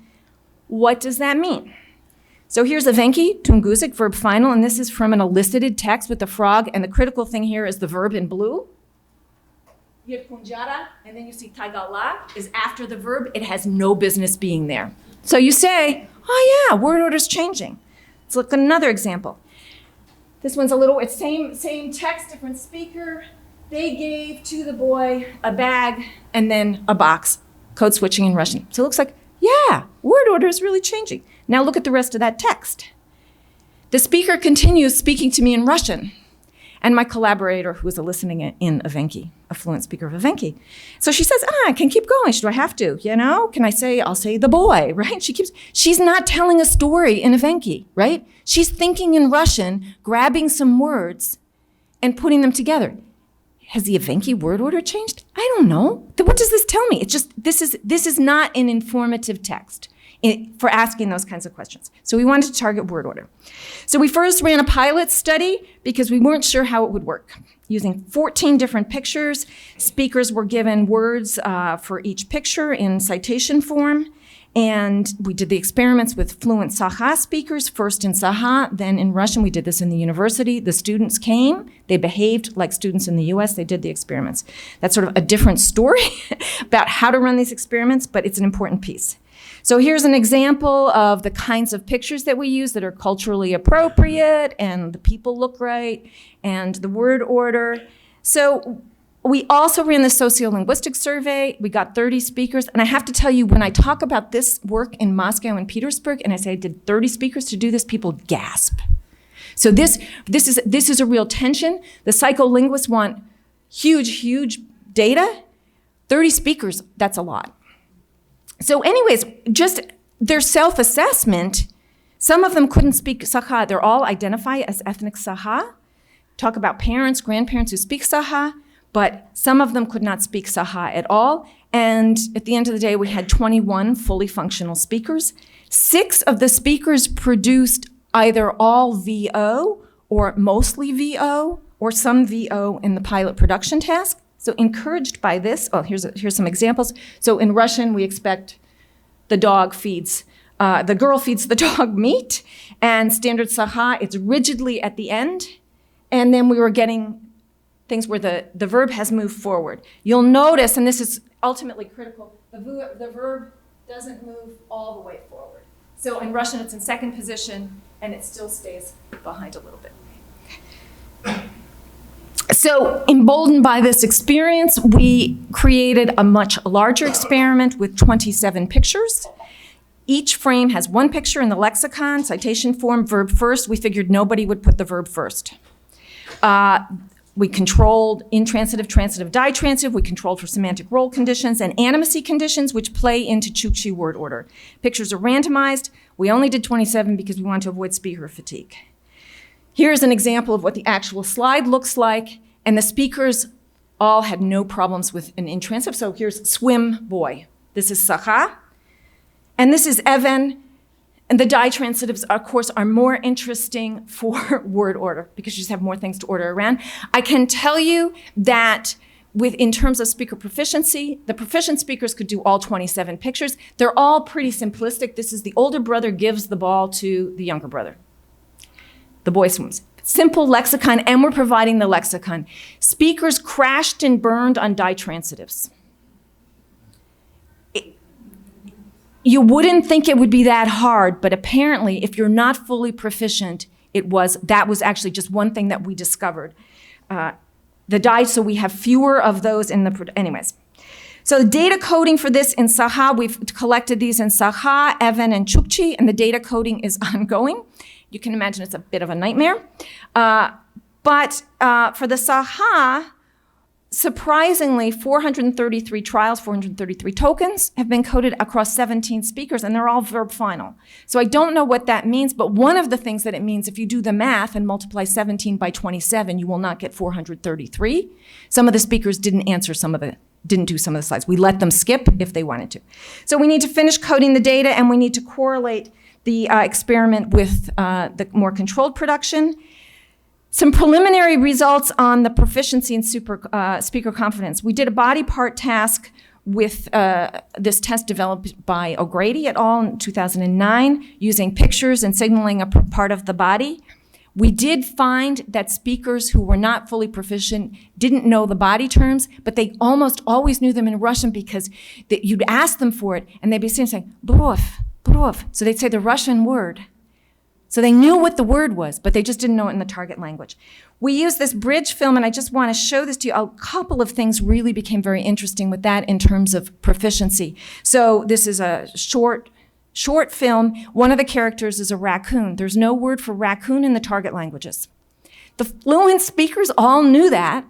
What does that mean? So here's Evenki, Tungusic, verb final, and this is from an elicited text with the frog, and the critical thing here is the verb in blue. Yirpunjara, and then you see Taigala is after the verb. It has no business being there. So you say, oh yeah, word order's changing. Let's look at another example. This one's it's same text, different speaker. They gave to the boy a bag and then a box, code switching in Russian. So it looks like, yeah, word order is really changing. Now look at the rest of that text. The speaker continues speaking to me in Russian, and my collaborator, who is listening in Evenki, a fluent speaker of Evenki. So she says, I can keep going. Do I have to? Can I say, I'll say the boy, right? She's not telling a story in Evenki, right? She's thinking in Russian, grabbing some words and putting them together. Has the Evenki word order changed? I don't know. What does this tell me? It's just, this is not an informative text for asking those kinds of questions. So we wanted to target word order. So we first ran a pilot study because we weren't sure how it would work. Using 14 different pictures, speakers were given words for each picture in citation form. And we did the experiments with fluent Sakha speakers, first in Sakha, then in Russian. We did this in the university. The students came. They behaved like students in the US. They did the experiments. That's sort of a different story about how to run these experiments, but it's an important piece. So here's an example of the kinds of pictures that we use that are culturally appropriate and the people look right and the word order. So we also ran the sociolinguistic survey. We got 30 speakers. And I have to tell you, when I talk about this work in Moscow and Petersburg, and I say I did 30 speakers to do this, people gasp. So this is a real tension. The psycholinguists want huge data. 30 speakers, that's a lot. So anyways, just their self-assessment, some of them couldn't speak Sakha. They're all identify as ethnic Sakha. Talk about parents, grandparents who speak Sakha, but some of them could not speak Sakha at all. And at the end of the day, we had 21 fully functional speakers. 6 of the speakers produced either all VO or mostly VO or some VO in the pilot production task. So encouraged by this, here's some examples. So in Russian, we expect the girl feeds the dog meat, and standard Sakha, it's rigidly at the end. And then we were getting things where the verb has moved forward. You'll notice, and this is ultimately critical, the verb doesn't move all the way forward. So in Russian, it's in second position, and it still stays behind a little bit. So emboldened by this experience, we created a much larger experiment with 27 pictures. Each frame has 1 picture in the lexicon, citation form, verb first. We figured nobody would put the verb first. We controlled intransitive, transitive, ditransitive. We controlled for semantic role conditions and animacy conditions, which play into Chukchi word order. Pictures are randomized. We only did 27 because we wanted to avoid speaker fatigue. Here's an example of what the actual slide looks like, and the speakers all had no problems with an intransitive. So here's swim boy. This is Sakha, and this is Evan. And the ditransitives, of course, are more interesting for word order because you just have more things to order around. I can tell you that in terms of speaker proficiency, the proficient speakers could do all 27 pictures. They're all pretty simplistic. This is the older brother gives the ball to the younger brother. The boy swims. Simple lexicon, and we're providing the lexicon. Speakers crashed and burned on ditransitives. You wouldn't think it would be that hard, but apparently, if you're not fully proficient, that was actually just one thing that we discovered. So we have fewer of those in anyways. So the data coding for this in Sakha, we've collected these in Sakha, Evan, and Chukchi, and the data coding is ongoing. You can imagine it's a bit of a nightmare. But for the Sakha, surprisingly, 433 trials, 433 tokens have been coded across 17 speakers, and they're all verb final. So I don't know what that means, but one of the things that it means, if you do the math and multiply 17 by 27, you will not get 433. Some of the speakers didn't do some of the slides. We let them skip if they wanted to. So we need to finish coding the data, and we need to correlate the experiment with the more controlled production. Some preliminary results on the proficiency and speaker confidence. We did a body part task with this test developed by O'Grady et al. In 2009, using pictures and signaling a part of the body. We did find that speakers who were not fully proficient didn't know the body terms, but they almost always knew them in Russian because you'd ask them for it, and they'd be saying, brov, brov. So they'd say the Russian word. So they knew what the word was, but they just didn't know it in the target language. We used this bridge film, and I just want to show this to you. A couple of things really became very interesting with that in terms of proficiency. So this is a short film. One of the characters is a raccoon. There's no word for raccoon in the target languages. The fluent speakers all knew that,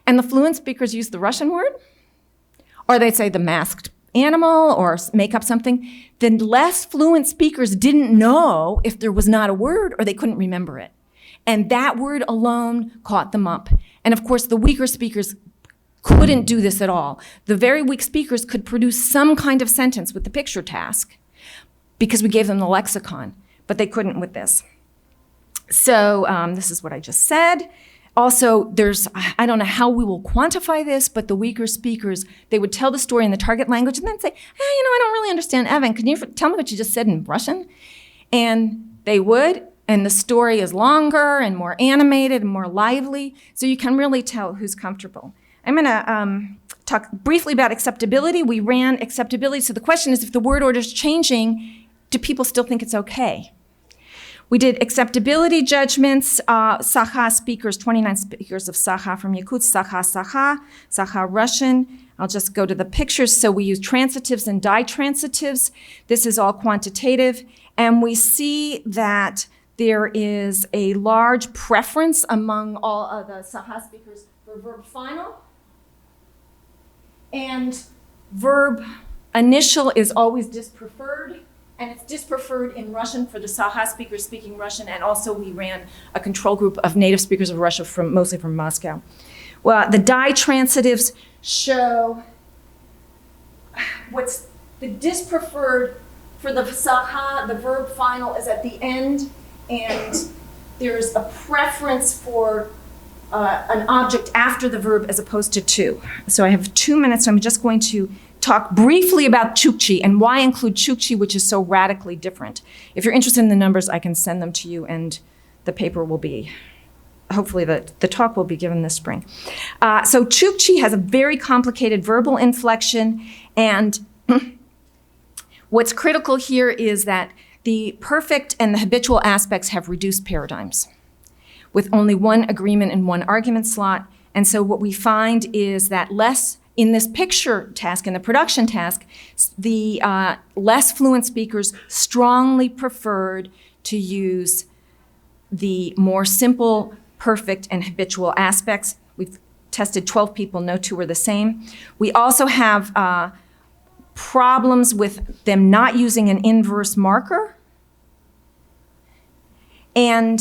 and the fluent speakers used the Russian word, or they'd say the masked animal or make up something. The less fluent speakers didn't know if there was not a word or they couldn't remember it. And that word alone caught them up. And of course, the weaker speakers couldn't do this at all. The very weak speakers could produce some kind of sentence with the picture task because we gave them the lexicon, but they couldn't with this. So this is what I just said. Also, I don't know how we will quantify this, but the weaker speakers, they would tell the story in the target language and then say, I don't really understand. Evan, can you tell me what you just said in Russian? And they would, and the story is longer and more animated and more lively, so you can really tell who's comfortable. I'm gonna talk briefly about acceptability. We ran acceptability. So the question is, if the word order is changing, do people still think it's okay? We did acceptability judgments, Sakha speakers, 29 speakers of Sakha from Yakutsk, Sakha Russian. I'll just go to the pictures. So we use transitives and ditransitives. This is all quantitative. And we see that there is a large preference among all of the Sakha speakers for verb final. And verb initial is always dispreferred. And it's dispreferred in Russian for the Sakha speakers speaking Russian, and also we ran a control group of native speakers of Russia, mostly from Moscow. Well, the ditransitives show what's the dispreferred for the Sakha, the verb final is at the end, and there's a preference for an object after the verb as opposed to to. So I have 2 minutes, so I'm just going to talk briefly about Chukchi and why include Chukchi, which is so radically different. If you're interested in the numbers, I can send them to you, and the paper will be, hopefully the talk will be given this spring. So Chukchi has a very complicated verbal inflection, and what's critical here is that the perfect and the habitual aspects have reduced paradigms with only one agreement and one argument slot. And so what we find is that in this picture task, in the production task, the less fluent speakers strongly preferred to use the more simple, perfect, and habitual aspects. We've tested 12 people, no two are the same. We also have problems with them not using an inverse marker and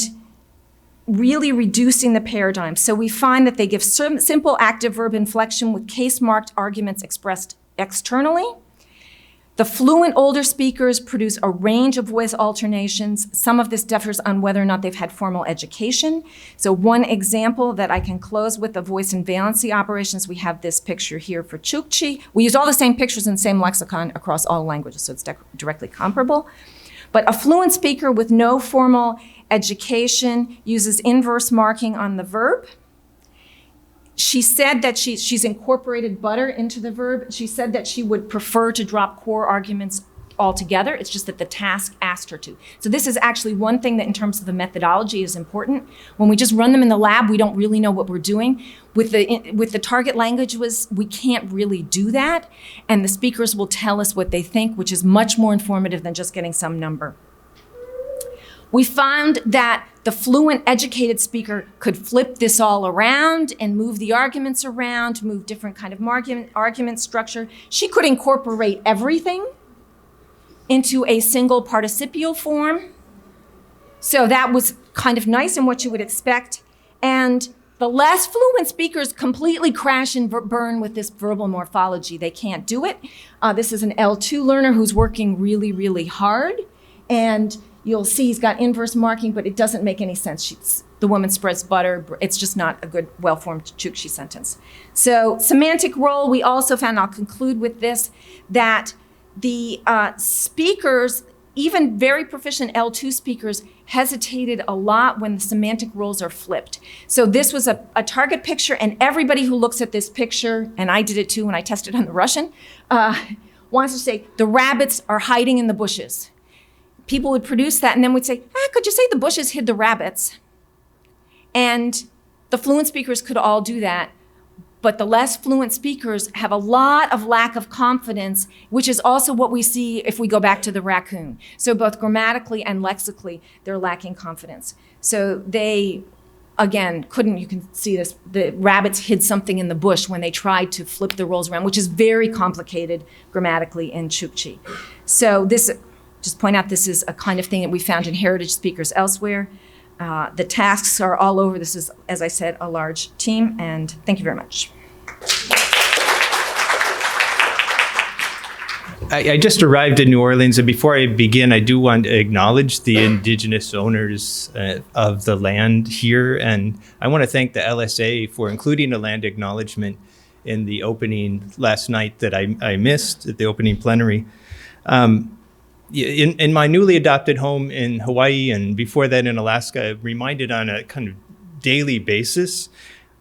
really reducing the paradigm. So we find that they give simple active verb inflection with case-marked arguments expressed externally. The fluent older speakers produce a range of voice alternations. Some of this differs on whether or not they've had formal education. So one example that I can close with the voice and valency operations, we have this picture here for Chukchi. We use all the same pictures and same lexicon across all languages, so it's directly comparable. But a fluent speaker with no formal education uses inverse marking on the verb. She said that she's incorporated butter into the verb. She said that she would prefer to drop core arguments altogether. It's just that the task asked her to. So this is actually one thing that in terms of the methodology is important. When we just run them in the lab, we don't really know what we're doing. With the target languages, we can't really do that. And the speakers will tell us what they think, which is much more informative than just getting some number. We found that the fluent educated speaker could flip this all around and move the arguments around, move different kind of argument structure. She could incorporate everything into a single participial form. So that was kind of nice and what you would expect. And the less fluent speakers completely crash and burn with this verbal morphology. They can't do it. This is an L2 learner who's working really, really hard. And you'll see he's got inverse marking, but it doesn't make any sense. The woman spreads butter. It's just not a good, well-formed Chukchi sentence. So semantic role, we also found, I'll conclude with this, that the speakers, even very proficient L2 speakers, hesitated a lot when the semantic roles are flipped. So this was a target picture, and everybody who looks at this picture, and I did it too when I tested on the Russian, wants to say, the rabbits are hiding in the bushes. People would produce that, and then we'd say, could you say the bushes hid the rabbits? And the fluent speakers could all do that, but the less fluent speakers have a lot of lack of confidence, which is also what we see if we go back to the raccoon. So both grammatically and lexically, they're lacking confidence. So they, again, you can see this, the rabbits hid something in the bush when they tried to flip the roles around, which is very complicated grammatically in Chukchi. So this, just point out, this is a kind of thing that we found in heritage speakers elsewhere. The tasks are all over. This is, as I said, a large team, and thank you very much. I just arrived in New Orleans, and before I begin, I do want to acknowledge the indigenous owners of the land here, and I want to thank the LSA for including a land acknowledgement in the opening last night that I missed at the opening plenary. In my newly adopted home in Hawaii and before that in Alaska, I'm reminded on a kind of daily basis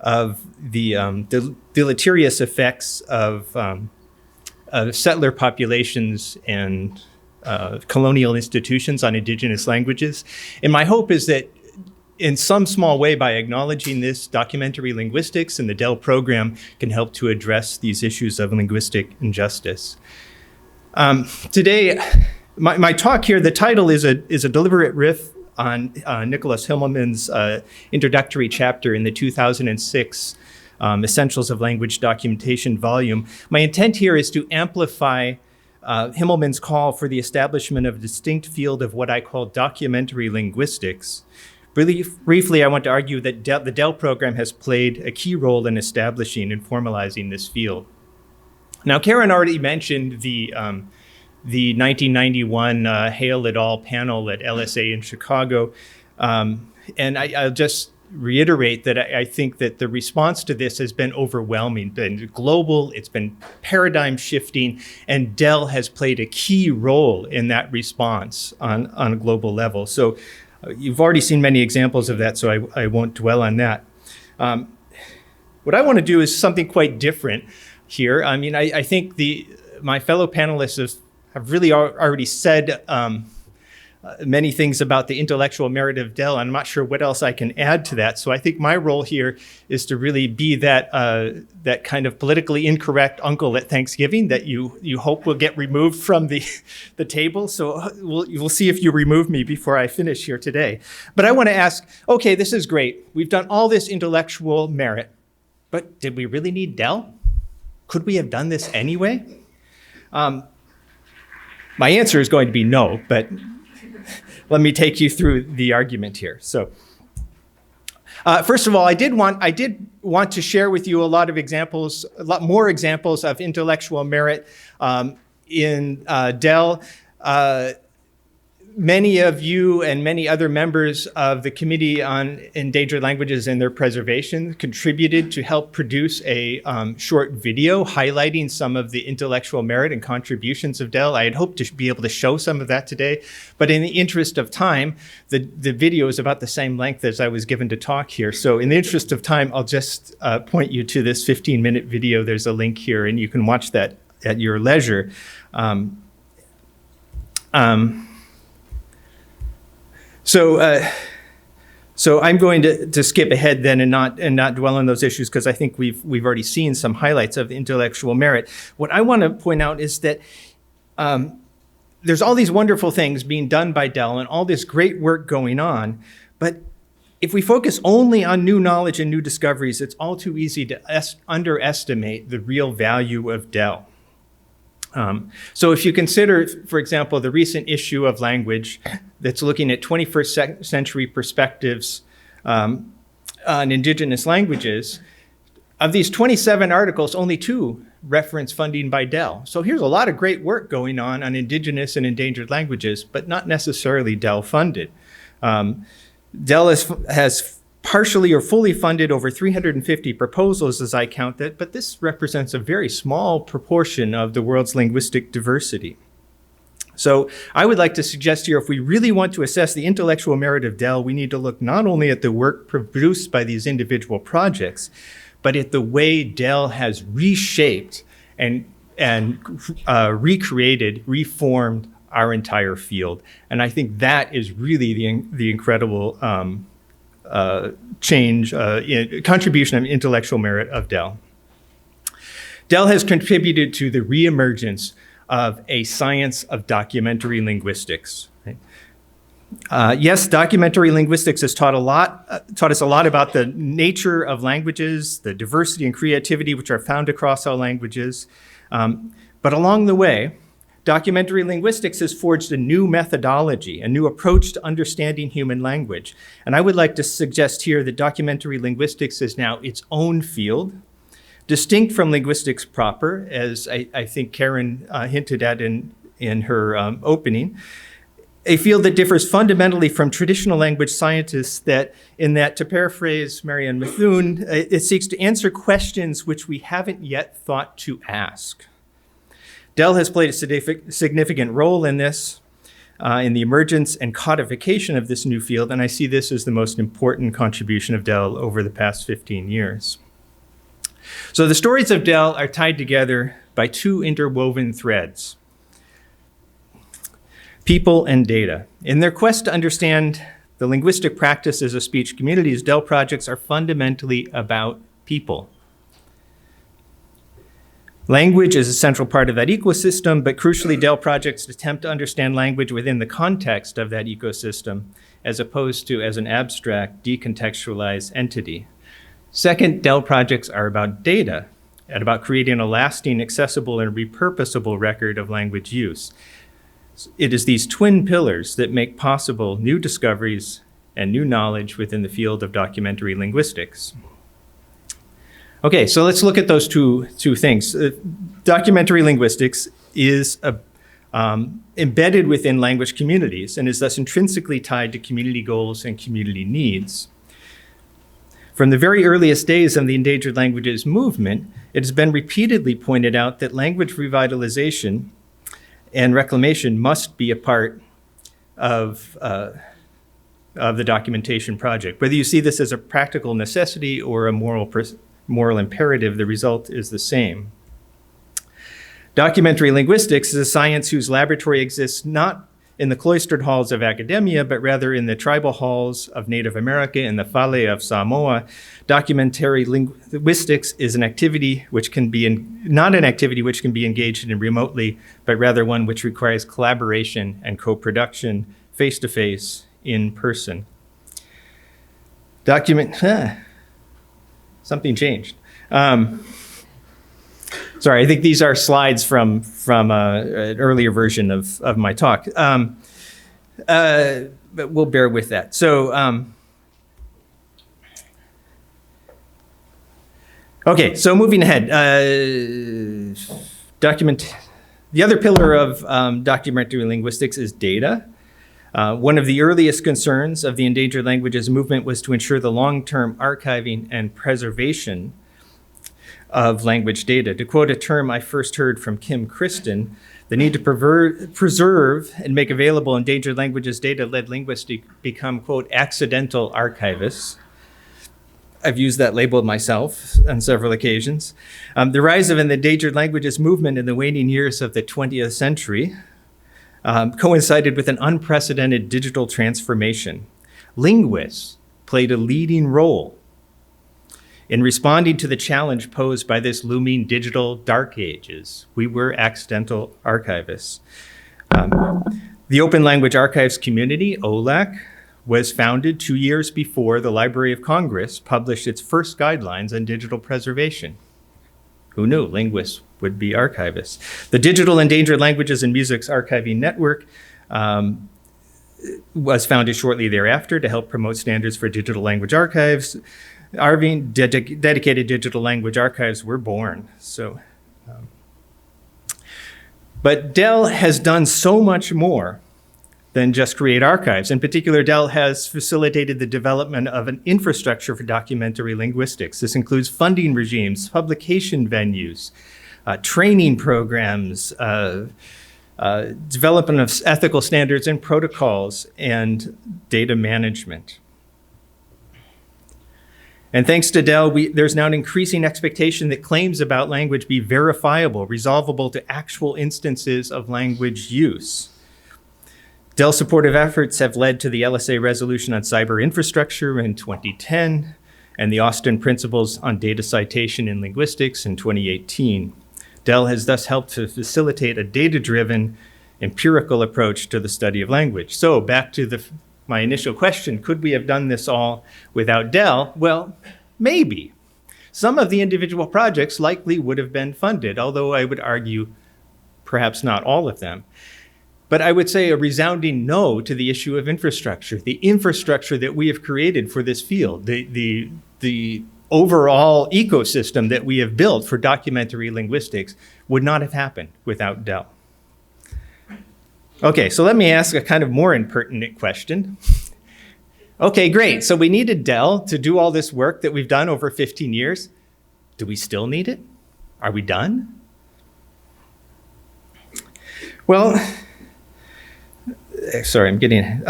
the deleterious effects of settler populations and colonial institutions on indigenous languages. And my hope is that in some small way, by acknowledging this, documentary linguistics and the Dell program can help to address these issues of linguistic injustice. Today, my talk here, the title is a deliberate riff on Nicholas Himmelman's introductory chapter in the 2006 Essentials of Language Documentation volume. My intent here is to amplify Himmelman's call for the establishment of a distinct field of what I call documentary linguistics. Really briefly, I want to argue that the Dell program has played a key role in establishing and formalizing this field. Now, Keren already mentioned the 1991 Hale et al. Panel at LSA in Chicago. And I'll just reiterate that I think that the response to this has been overwhelming, been global, it's been paradigm shifting, and Dell has played a key role in that response on a global level. So you've already seen many examples of that, so I won't dwell on that. What I want to do is something quite different here. I mean, I think my fellow panelists have really already said many things about the intellectual merit of Dell. I'm not sure what else I can add to that. So I think my role here is to really be that kind of politically incorrect uncle at Thanksgiving that you hope will get removed from the table. So we'll see if you remove me before I finish here today. But I want to ask, okay, this is great. We've done all this intellectual merit, but did we really need Dell? Could we have done this anyway? My answer is going to be no, but let me take you through the argument here. So, first of all, I did want to share with you a lot more examples of intellectual merit in Dell. Many of you and many other members of the Committee on Endangered Languages and Their Preservation contributed to help produce a short video highlighting some of the intellectual merit and contributions of Dell. I had hoped to be able to show some of that today, but in the interest of time, the video is about the same length as I was given to talk here. So in the interest of time, I'll just point you to this 15-minute video. There's a link here, and you can watch that at your leisure. So I'm going to skip ahead then and not dwell on those issues because I think we've already seen some highlights of intellectual merit. What I want to point out is that there's all these wonderful things being done by Dell and all this great work going on, but if we focus only on new knowledge and new discoveries, it's all too easy to underestimate the real value of Dell. So if you consider, for example, the recent issue of Language that's looking at 21st century perspectives on indigenous languages, of these 27 articles, only 2 reference funding by Dell. So here's a lot of great work going on indigenous and endangered languages, but not necessarily Dell funded. Dell has partially or fully funded over 350 proposals as I count it, but this represents a very small proportion of the world's linguistic diversity. So I would like to suggest here, if we really want to assess the intellectual merit of Dell, we need to look not only at the work produced by these individual projects, but at the way Dell has reshaped and recreated, reformed our entire field. And I think that is really the incredible contribution of intellectual merit of Dell. Dell has contributed to the reemergence of a science of documentary linguistics. Right? Yes, documentary linguistics has taught us a lot about the nature of languages, the diversity and creativity which are found across all languages. But along the way, documentary linguistics has forged a new methodology, a new approach to understanding human language. And I would like to suggest here that documentary linguistics is now its own field, distinct from linguistics proper, as I think Keren hinted at in her opening, a field that differs fundamentally from traditional language scientists to paraphrase Marianne Mithun, it seeks to answer questions which we haven't yet thought to ask. Dell has played a significant role in this. in the emergence and codification of this new field, and I see this as the most important contribution of Dell over the past 15 years. So the stories of Dell are tied together by two interwoven threads: people and data. In their quest to understand the linguistic practices of speech communities, Dell projects are fundamentally about people. Language is a central part of that ecosystem, but crucially, Dell projects attempt to understand language within the context of that ecosystem, as opposed to as an abstract, decontextualized entity. Second, Dell projects are about data and about creating a lasting, accessible, and repurposable record of language use. It is these twin pillars that make possible new discoveries and new knowledge within the field of documentary linguistics. Okay, so let's look at those two things. Documentary linguistics is embedded within language communities and is thus intrinsically tied to community goals and community needs. From the very earliest days of the endangered languages movement, it has been repeatedly pointed out that language revitalization and reclamation must be a part of the documentation project. Whether you see this as a practical necessity or a moral imperative, the result is the same. Documentary linguistics is a science whose laboratory exists not in the cloistered halls of academia, but rather in the tribal halls of Native America and the Fale of Samoa. Documentary linguistics is an activity which can be not an activity which can be engaged in remotely, but rather one which requires collaboration and co-production, face-to-face, in person. Something changed. Sorry, I think these are slides from an earlier version of my talk. But we'll bear with that. So, okay, so moving ahead. The other pillar of documentary linguistics is data. One of the earliest concerns of the endangered languages movement was to ensure the long-term archiving and preservation of language data. To quote a term I first heard from Kristine, the need to preserve and make available endangered languages data led linguists to become, quote, accidental archivists. I've used that label myself on several occasions. The rise of an endangered languages movement in the waning years of the 20th century coincided with an unprecedented digital transformation. Linguists played a leading role in responding to the challenge posed by this looming digital dark ages. We were accidental archivists. The Open Language Archives community, OLAC, was founded 2 years before the Library of Congress published its first guidelines on digital preservation. Who knew linguists would be archivists? The Digital Endangered Languages and Music's Archiving Network was founded shortly thereafter to help promote standards for digital language archives. Dedicated digital language archives were born. But Dell has done so much more than just create archives. In particular, Dell has facilitated the development of an infrastructure for documentary linguistics. This includes funding regimes, publication venues, training programs, development of ethical standards and protocols, and data management. And thanks to Dell, there's now an increasing expectation that claims about language be verifiable, resolvable to actual instances of language use. Dell supportive efforts have led to the LSA resolution on cyber infrastructure in 2010 and the Austin Principles on Data Citation in Linguistics in 2018. Dell has thus helped to facilitate a data-driven, empirical approach to the study of language. So back to my initial question, could we have done this all without Dell? Well, maybe. Some of the individual projects likely would have been funded, although I would argue perhaps not all of them. But I would say a resounding no to the issue of infrastructure. The infrastructure that we have created for this field, the overall ecosystem that we have built for documentary linguistics would not have happened without Dell. Okay, so let me ask a kind of more impertinent question. Okay, great. So we needed Dell to do all this work that we've done over 15 years. Do we still need it? Are we done? Well, sorry, I'm getting,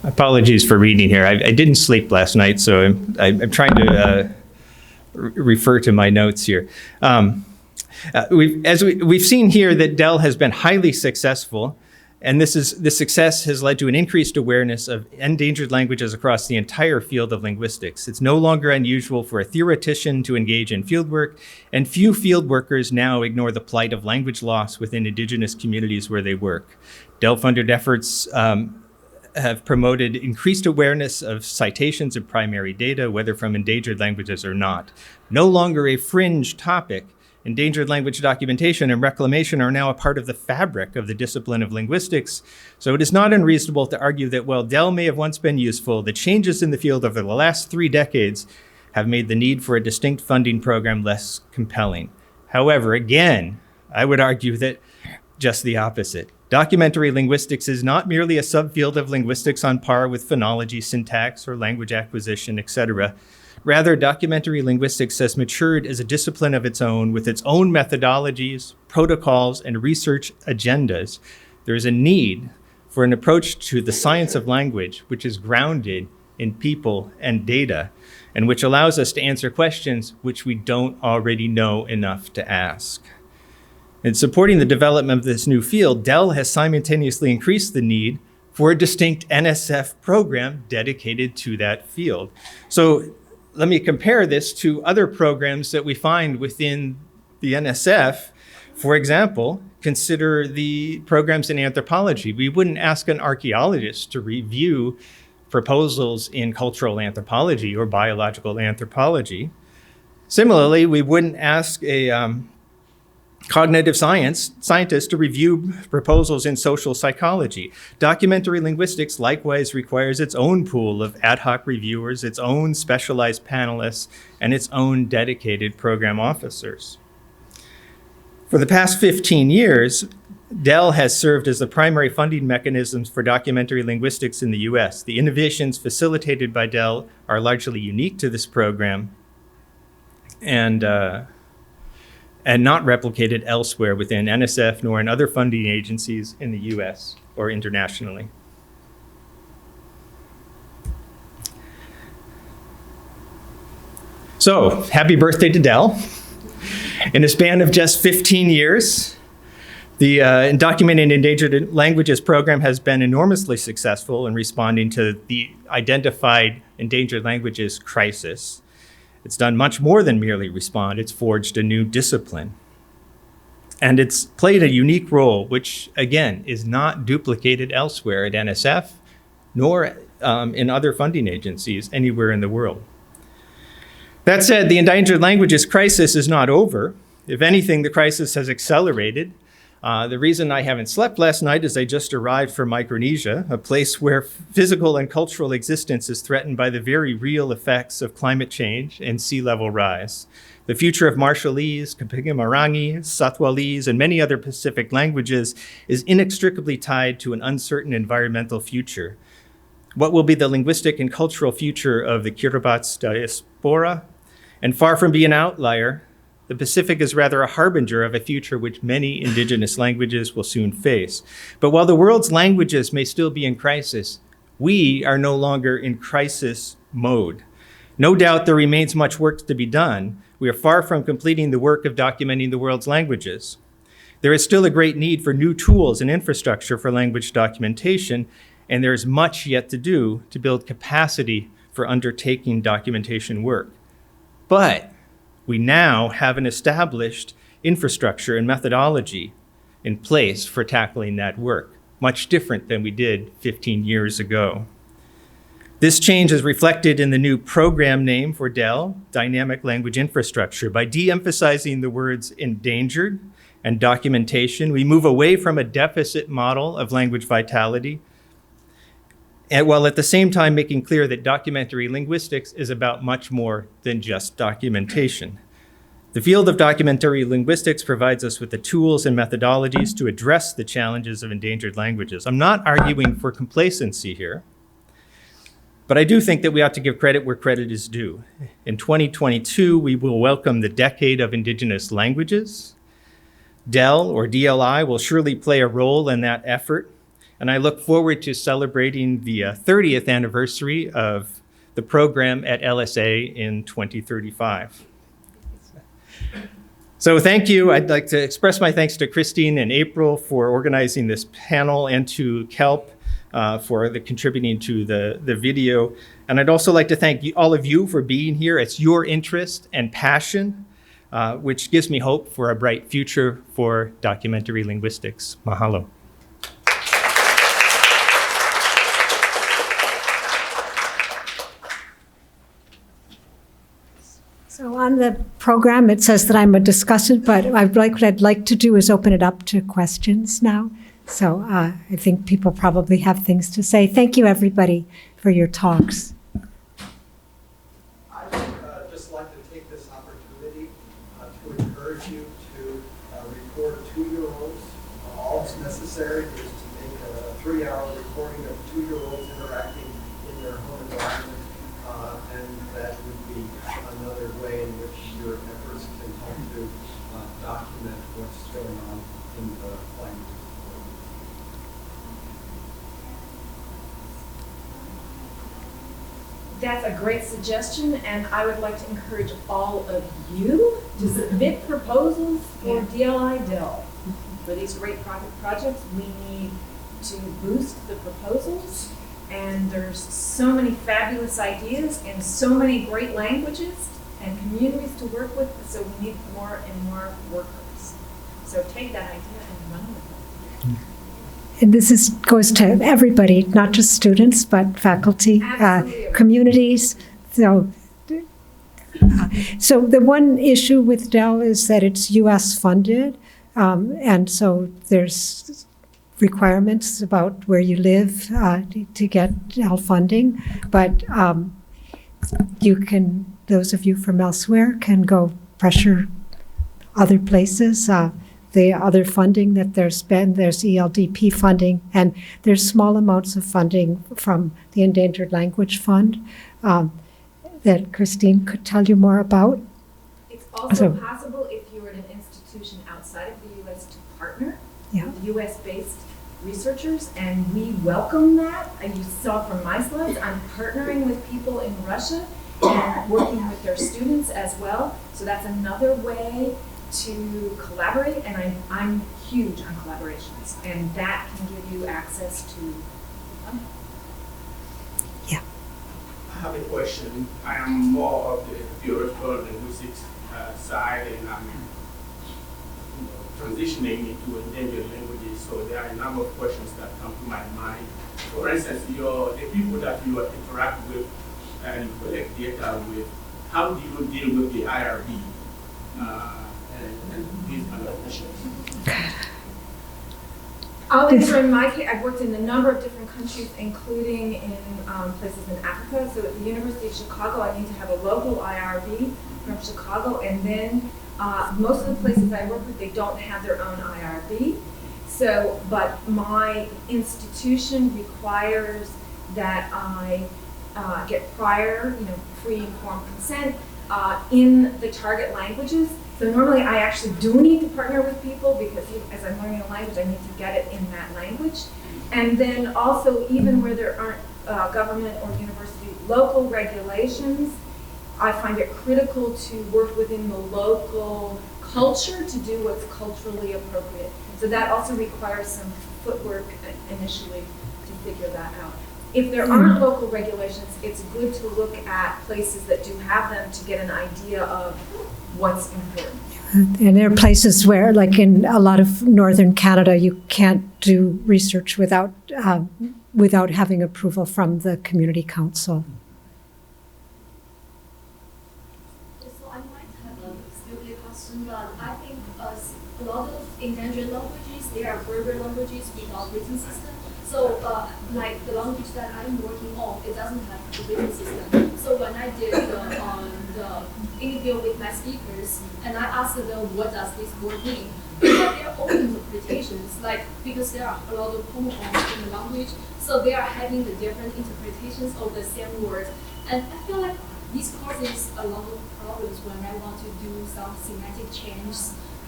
apologies for reading here. I didn't sleep last night, so I'm trying to refer to my notes here. We've seen here that Dell has been highly successful, and this success has led to an increased awareness of endangered languages across the entire field of linguistics. It's no longer unusual for a theoretician to engage in fieldwork, and few field workers now ignore the plight of language loss within indigenous communities where they work. Dell-funded efforts have promoted increased awareness of citations of primary data, whether from endangered languages or not. No longer a fringe topic, endangered language documentation and reclamation are now a part of the fabric of the discipline of linguistics. So it is not unreasonable to argue that while Dell may have once been useful, the changes in the field over the last 3 decades have made the need for a distinct funding program less compelling. However, again, I would argue that just the opposite. Documentary linguistics is not merely a subfield of linguistics on par with phonology, syntax, or language acquisition, etc. Rather, documentary linguistics has matured as a discipline of its own with its own methodologies, protocols, and research agendas. There is a need for an approach to the science of language which is grounded in people and data, and which allows us to answer questions which we don't already know enough to ask. In supporting the development of this new field, Dell has simultaneously increased the need for a distinct NSF program dedicated to that field. So let me compare this to other programs that we find within the NSF. For example, consider the programs in anthropology. We wouldn't ask an archaeologist to review proposals in cultural anthropology or biological anthropology. Similarly, we wouldn't ask a cognitive scientist to review proposals in social psychology. Documentary linguistics likewise requires its own pool of ad hoc reviewers, its own specialized panelists, and its own dedicated program officers. For the past 15 years, Dell has served as the primary funding mechanisms for documentary linguistics in the US. The innovations facilitated by Dell are largely unique to this program and not replicated elsewhere within NSF nor in other funding agencies in the US or internationally. So, happy birthday to Dell. In a span of just 15 years, the Documenting Endangered Languages program has been enormously successful in responding to the identified endangered languages crisis. It's done much more than merely respond. It's forged a new discipline. And it's played a unique role, which, again, is not duplicated elsewhere at NSF, nor in other funding agencies anywhere in the world. That said, the endangered languages crisis is not over. If anything, the crisis has accelerated. The reason I haven't slept last night is I just arrived from Micronesia, a place where physical and cultural existence is threatened by the very real effects of climate change and sea level rise. The future of Marshallese, Kapingamarangi, Sathwalese, and many other Pacific languages is inextricably tied to an uncertain environmental future. What will be the linguistic and cultural future of the Kiribati diaspora? And far from being an outlier, the Pacific is rather a harbinger of a future which many indigenous languages will soon face. But while the world's languages may still be in crisis, we are no longer in crisis mode. No doubt there remains much work to be done. We are far from completing the work of documenting the world's languages. There is still a great need for new tools and infrastructure for language documentation, and there is much yet to do to build capacity for undertaking documentation work. But we now have an established infrastructure and methodology in place for tackling that work, much different than we did 15 years ago. This change is reflected in the new program name for Dell, Dynamic Language Infrastructure. By de-emphasizing the words endangered and documentation, we move away from a deficit model of language vitality, and while at the same time making clear that documentary linguistics is about much more than just documentation. The field of documentary linguistics provides us with the tools and methodologies to address the challenges of endangered languages. I'm not arguing for complacency here. But I do think that we ought to give credit where credit is due. In 2022, we will welcome the Decade of Indigenous Languages. Dell, or DLI, will surely play a role in that effort. And I look forward to celebrating the 30th anniversary of the program at LSA in 2035. So thank you. I'd like to express my thanks to Kristine and April for organizing this panel, and to CELP for contributing to the video. And I'd also like to thank all of you for being here. It's your interest and passion which gives me hope for a bright future for documentary linguistics. Mahalo. So on the program, it says that I'm a discussant, but what I'd like to do is open it up to questions now. So I think people probably have things to say. Thank you, everybody, for your talks. I would just like to take this opportunity to encourage you to record 2-year-olds. All that's necessary is to make a 3-hour recording of 2-year-olds interacting in their home environment, and that would be another way in which your efforts can help to document what's going on in the language. That's a great suggestion, and I would like to encourage all of you to submit proposals for DLI Dell. For these great projects, we need to boost the proposals, and there's so many fabulous ideas and so many great languages and communities to work with, so we need more and more workers. So take that idea and run with it. And this goes to everybody, not just students, but faculty, communities. So the one issue with Dell is that it's U.S. funded, and so there's requirements about where you live to get Dell funding. But you can, those of you from elsewhere, can go pressure other places. The other funding that there's been, there's ELDP funding, and there's small amounts of funding from the Endangered Language Fund that Kristine could tell you more about. It's also possible if you're at an institution outside of the U.S. to partner with U.S.-based researchers, and we welcome that. And you saw from my slides, I'm partnering with people in Russia and working with their students as well. So that's another way to collaborate, and I'm huge on collaborations, and that can give you access to funding. Yeah. I have a question. I am more of the theoretical linguistics side, and I'm transitioning into endangered languages, so there are a number of questions that come to my mind. For instance, the people that you interact with and collect data with, how do you deal with the IRB? And these kind of questions. I'll answer in my case. I've worked in a number of different countries, including in places in Africa. So at the University of Chicago, I need to have a local IRB from Chicago, and then most of the places I work with, they don't have their own IRB. So, but my institution requires that I get prior, free-informed consent in the target languages. So normally I actually do need to partner with people because as I'm learning a language, I need to get it in that language. And then also, even where there aren't government or university local regulations, I find it critical to work within the local culture to do what's culturally appropriate. So that also requires some footwork initially to figure that out. If there aren't local regulations, it's good to look at places that do have them to get an idea of what's important. And there are places where, like in a lot of northern Canada, you can't do research without having approval from the community council. So I might have a stupid question, but I think a lot of endangered languages, they are verbal languages without written system. So like the language that I'm working on, it doesn't have a written system. So when I did the interview with my speakers, and I asked them, what does this word mean? They have their own interpretations, like, because there are a lot of homophones in the language, so they are having the different interpretations of the same word. And I feel like this causes a lot of problems when I want to do some semantic change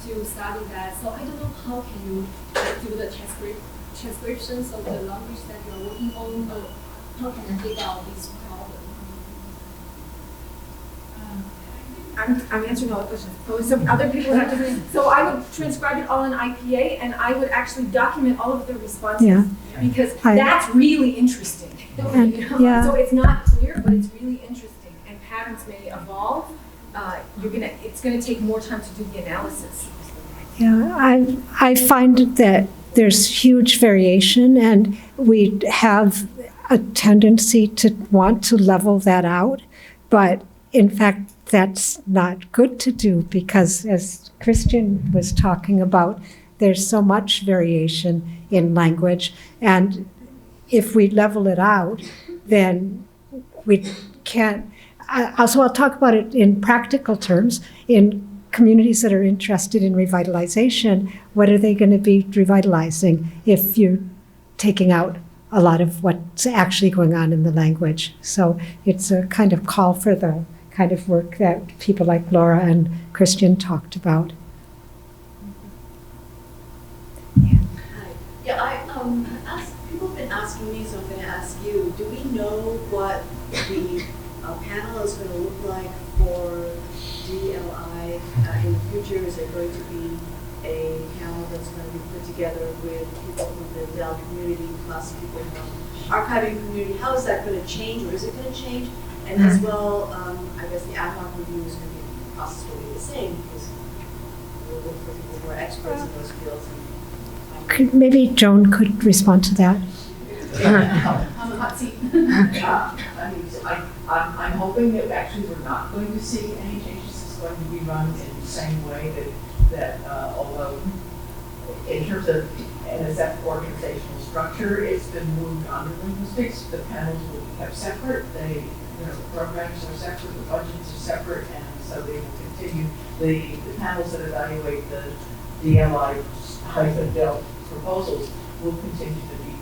to study that. So I don't know how can you do the transcriptions of the language that you're working on, or how can I dig out this problem? I'm answering all the questions. So some other people have to. So I would transcribe it all in IPA, and I would actually document all of the responses, Yeah. because that's really interesting. And, yeah. So it's not clear, but it's really interesting, and patterns may evolve. It's gonna take more time to do the analysis. Yeah, I find that there's huge variation, and we have a tendency to want to level that out, but in fact, that's not good to do, because as Kristine was talking about, there's so much variation in language, and if we level it out, then we can't. I'll talk about it in practical terms. In communities that are interested in revitalization, what are they going to be revitalizing if you're taking out a lot of what's actually going on in the language? So it's a kind of call for the kind of work that people like Laura and Kristine talked about. People have been asking me, so I'm going to ask you, do we know what the panel is going to look like for DLI in the future? Is it going to be a panel that's going to be put together with people from the Dell community plus people from archiving community? How is that going to change, or is it going to change? And as well, I guess the ad hoc review is going to be, the process will be the same, because we'll look for people who are experts in those fields. Maybe Joan could respond to that. On the hot seat. I'm hoping that actually we're not going to see any changes. It's going to be run in the same way that although in terms of NSF organizational structure, it's been moved under linguistics. The panels will be kept separate. The programs are separate, the budgets are separate, and so they will continue. The panels that evaluate the DLI-Dell proposals will continue to be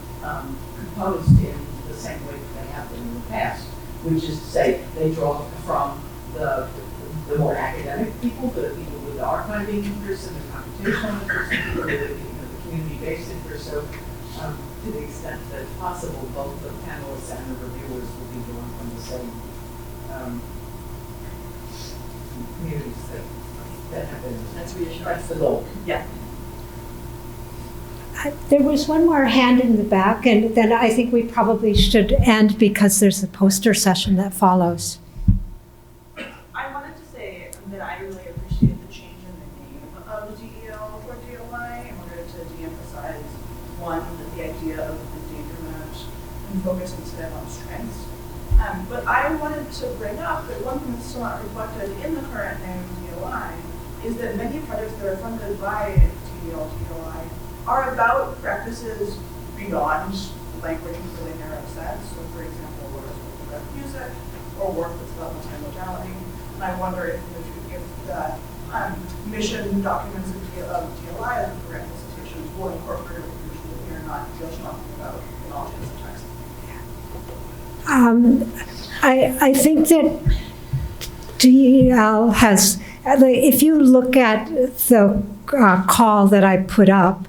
composed in the same way that they have been in the past, which is to say they draw from the more academic people, the people with the archiving interest and the computational interest, people with the community-based interest. So to the extent that it's possible, both the panelists and the reviewers will be drawn from the same communities that have been. That's reassuring. That's the goal. Yeah. There was one more hand in the back, and then I think we probably should end because there's a poster session that follows. I wanted to say that I really appreciate the change in the name of DEL for DLI in order to de-emphasize, one, the idea of endangerment and focus instead on strengths. But I wanted to bring up that one thing that's still not reflected in the current name DLI is that many projects that are funded by DLI are about practices beyond language in a really narrow sense. So for example, work about music or work that's about multimodality. And I wonder if the mission documents of DLI and the grant institutions will incorporate a conclusion that we are not just talking about technology as a text. I think that DEL has, if you look at the call that I put up,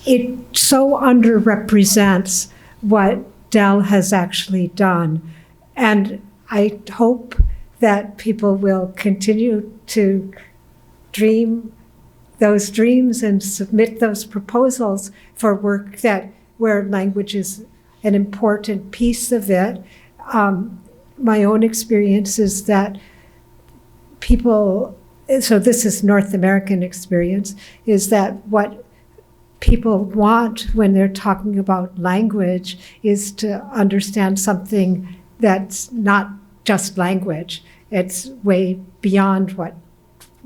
it so underrepresents what Dell has actually done. And I hope that people will continue to dream those dreams and submit those proposals for work where language is an important piece of it. My own experience is that people, so this is North American experience, is that what people want when they're talking about language is to understand something that's not just language. It's way beyond what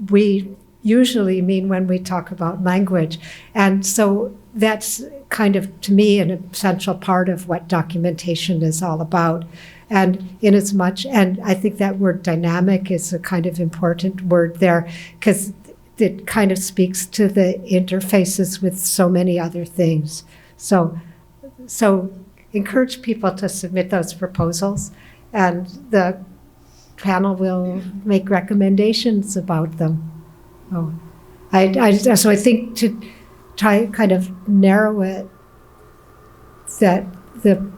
we usually mean when we talk about language. And so that's kind of, to me, an essential part of what documentation is all about. And in as much, and I think that word dynamic is a kind of important word there, because it kind of speaks to the interfaces with so many other things. So encourage people to submit those proposals, and the panel will make recommendations about them. So I think to try kind of narrow it, that the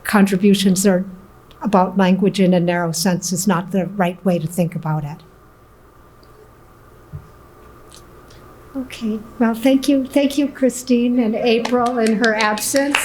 contributions are about language in a narrow sense is not the right way to think about it. Okay, well, thank you, Kristine and April in her absence.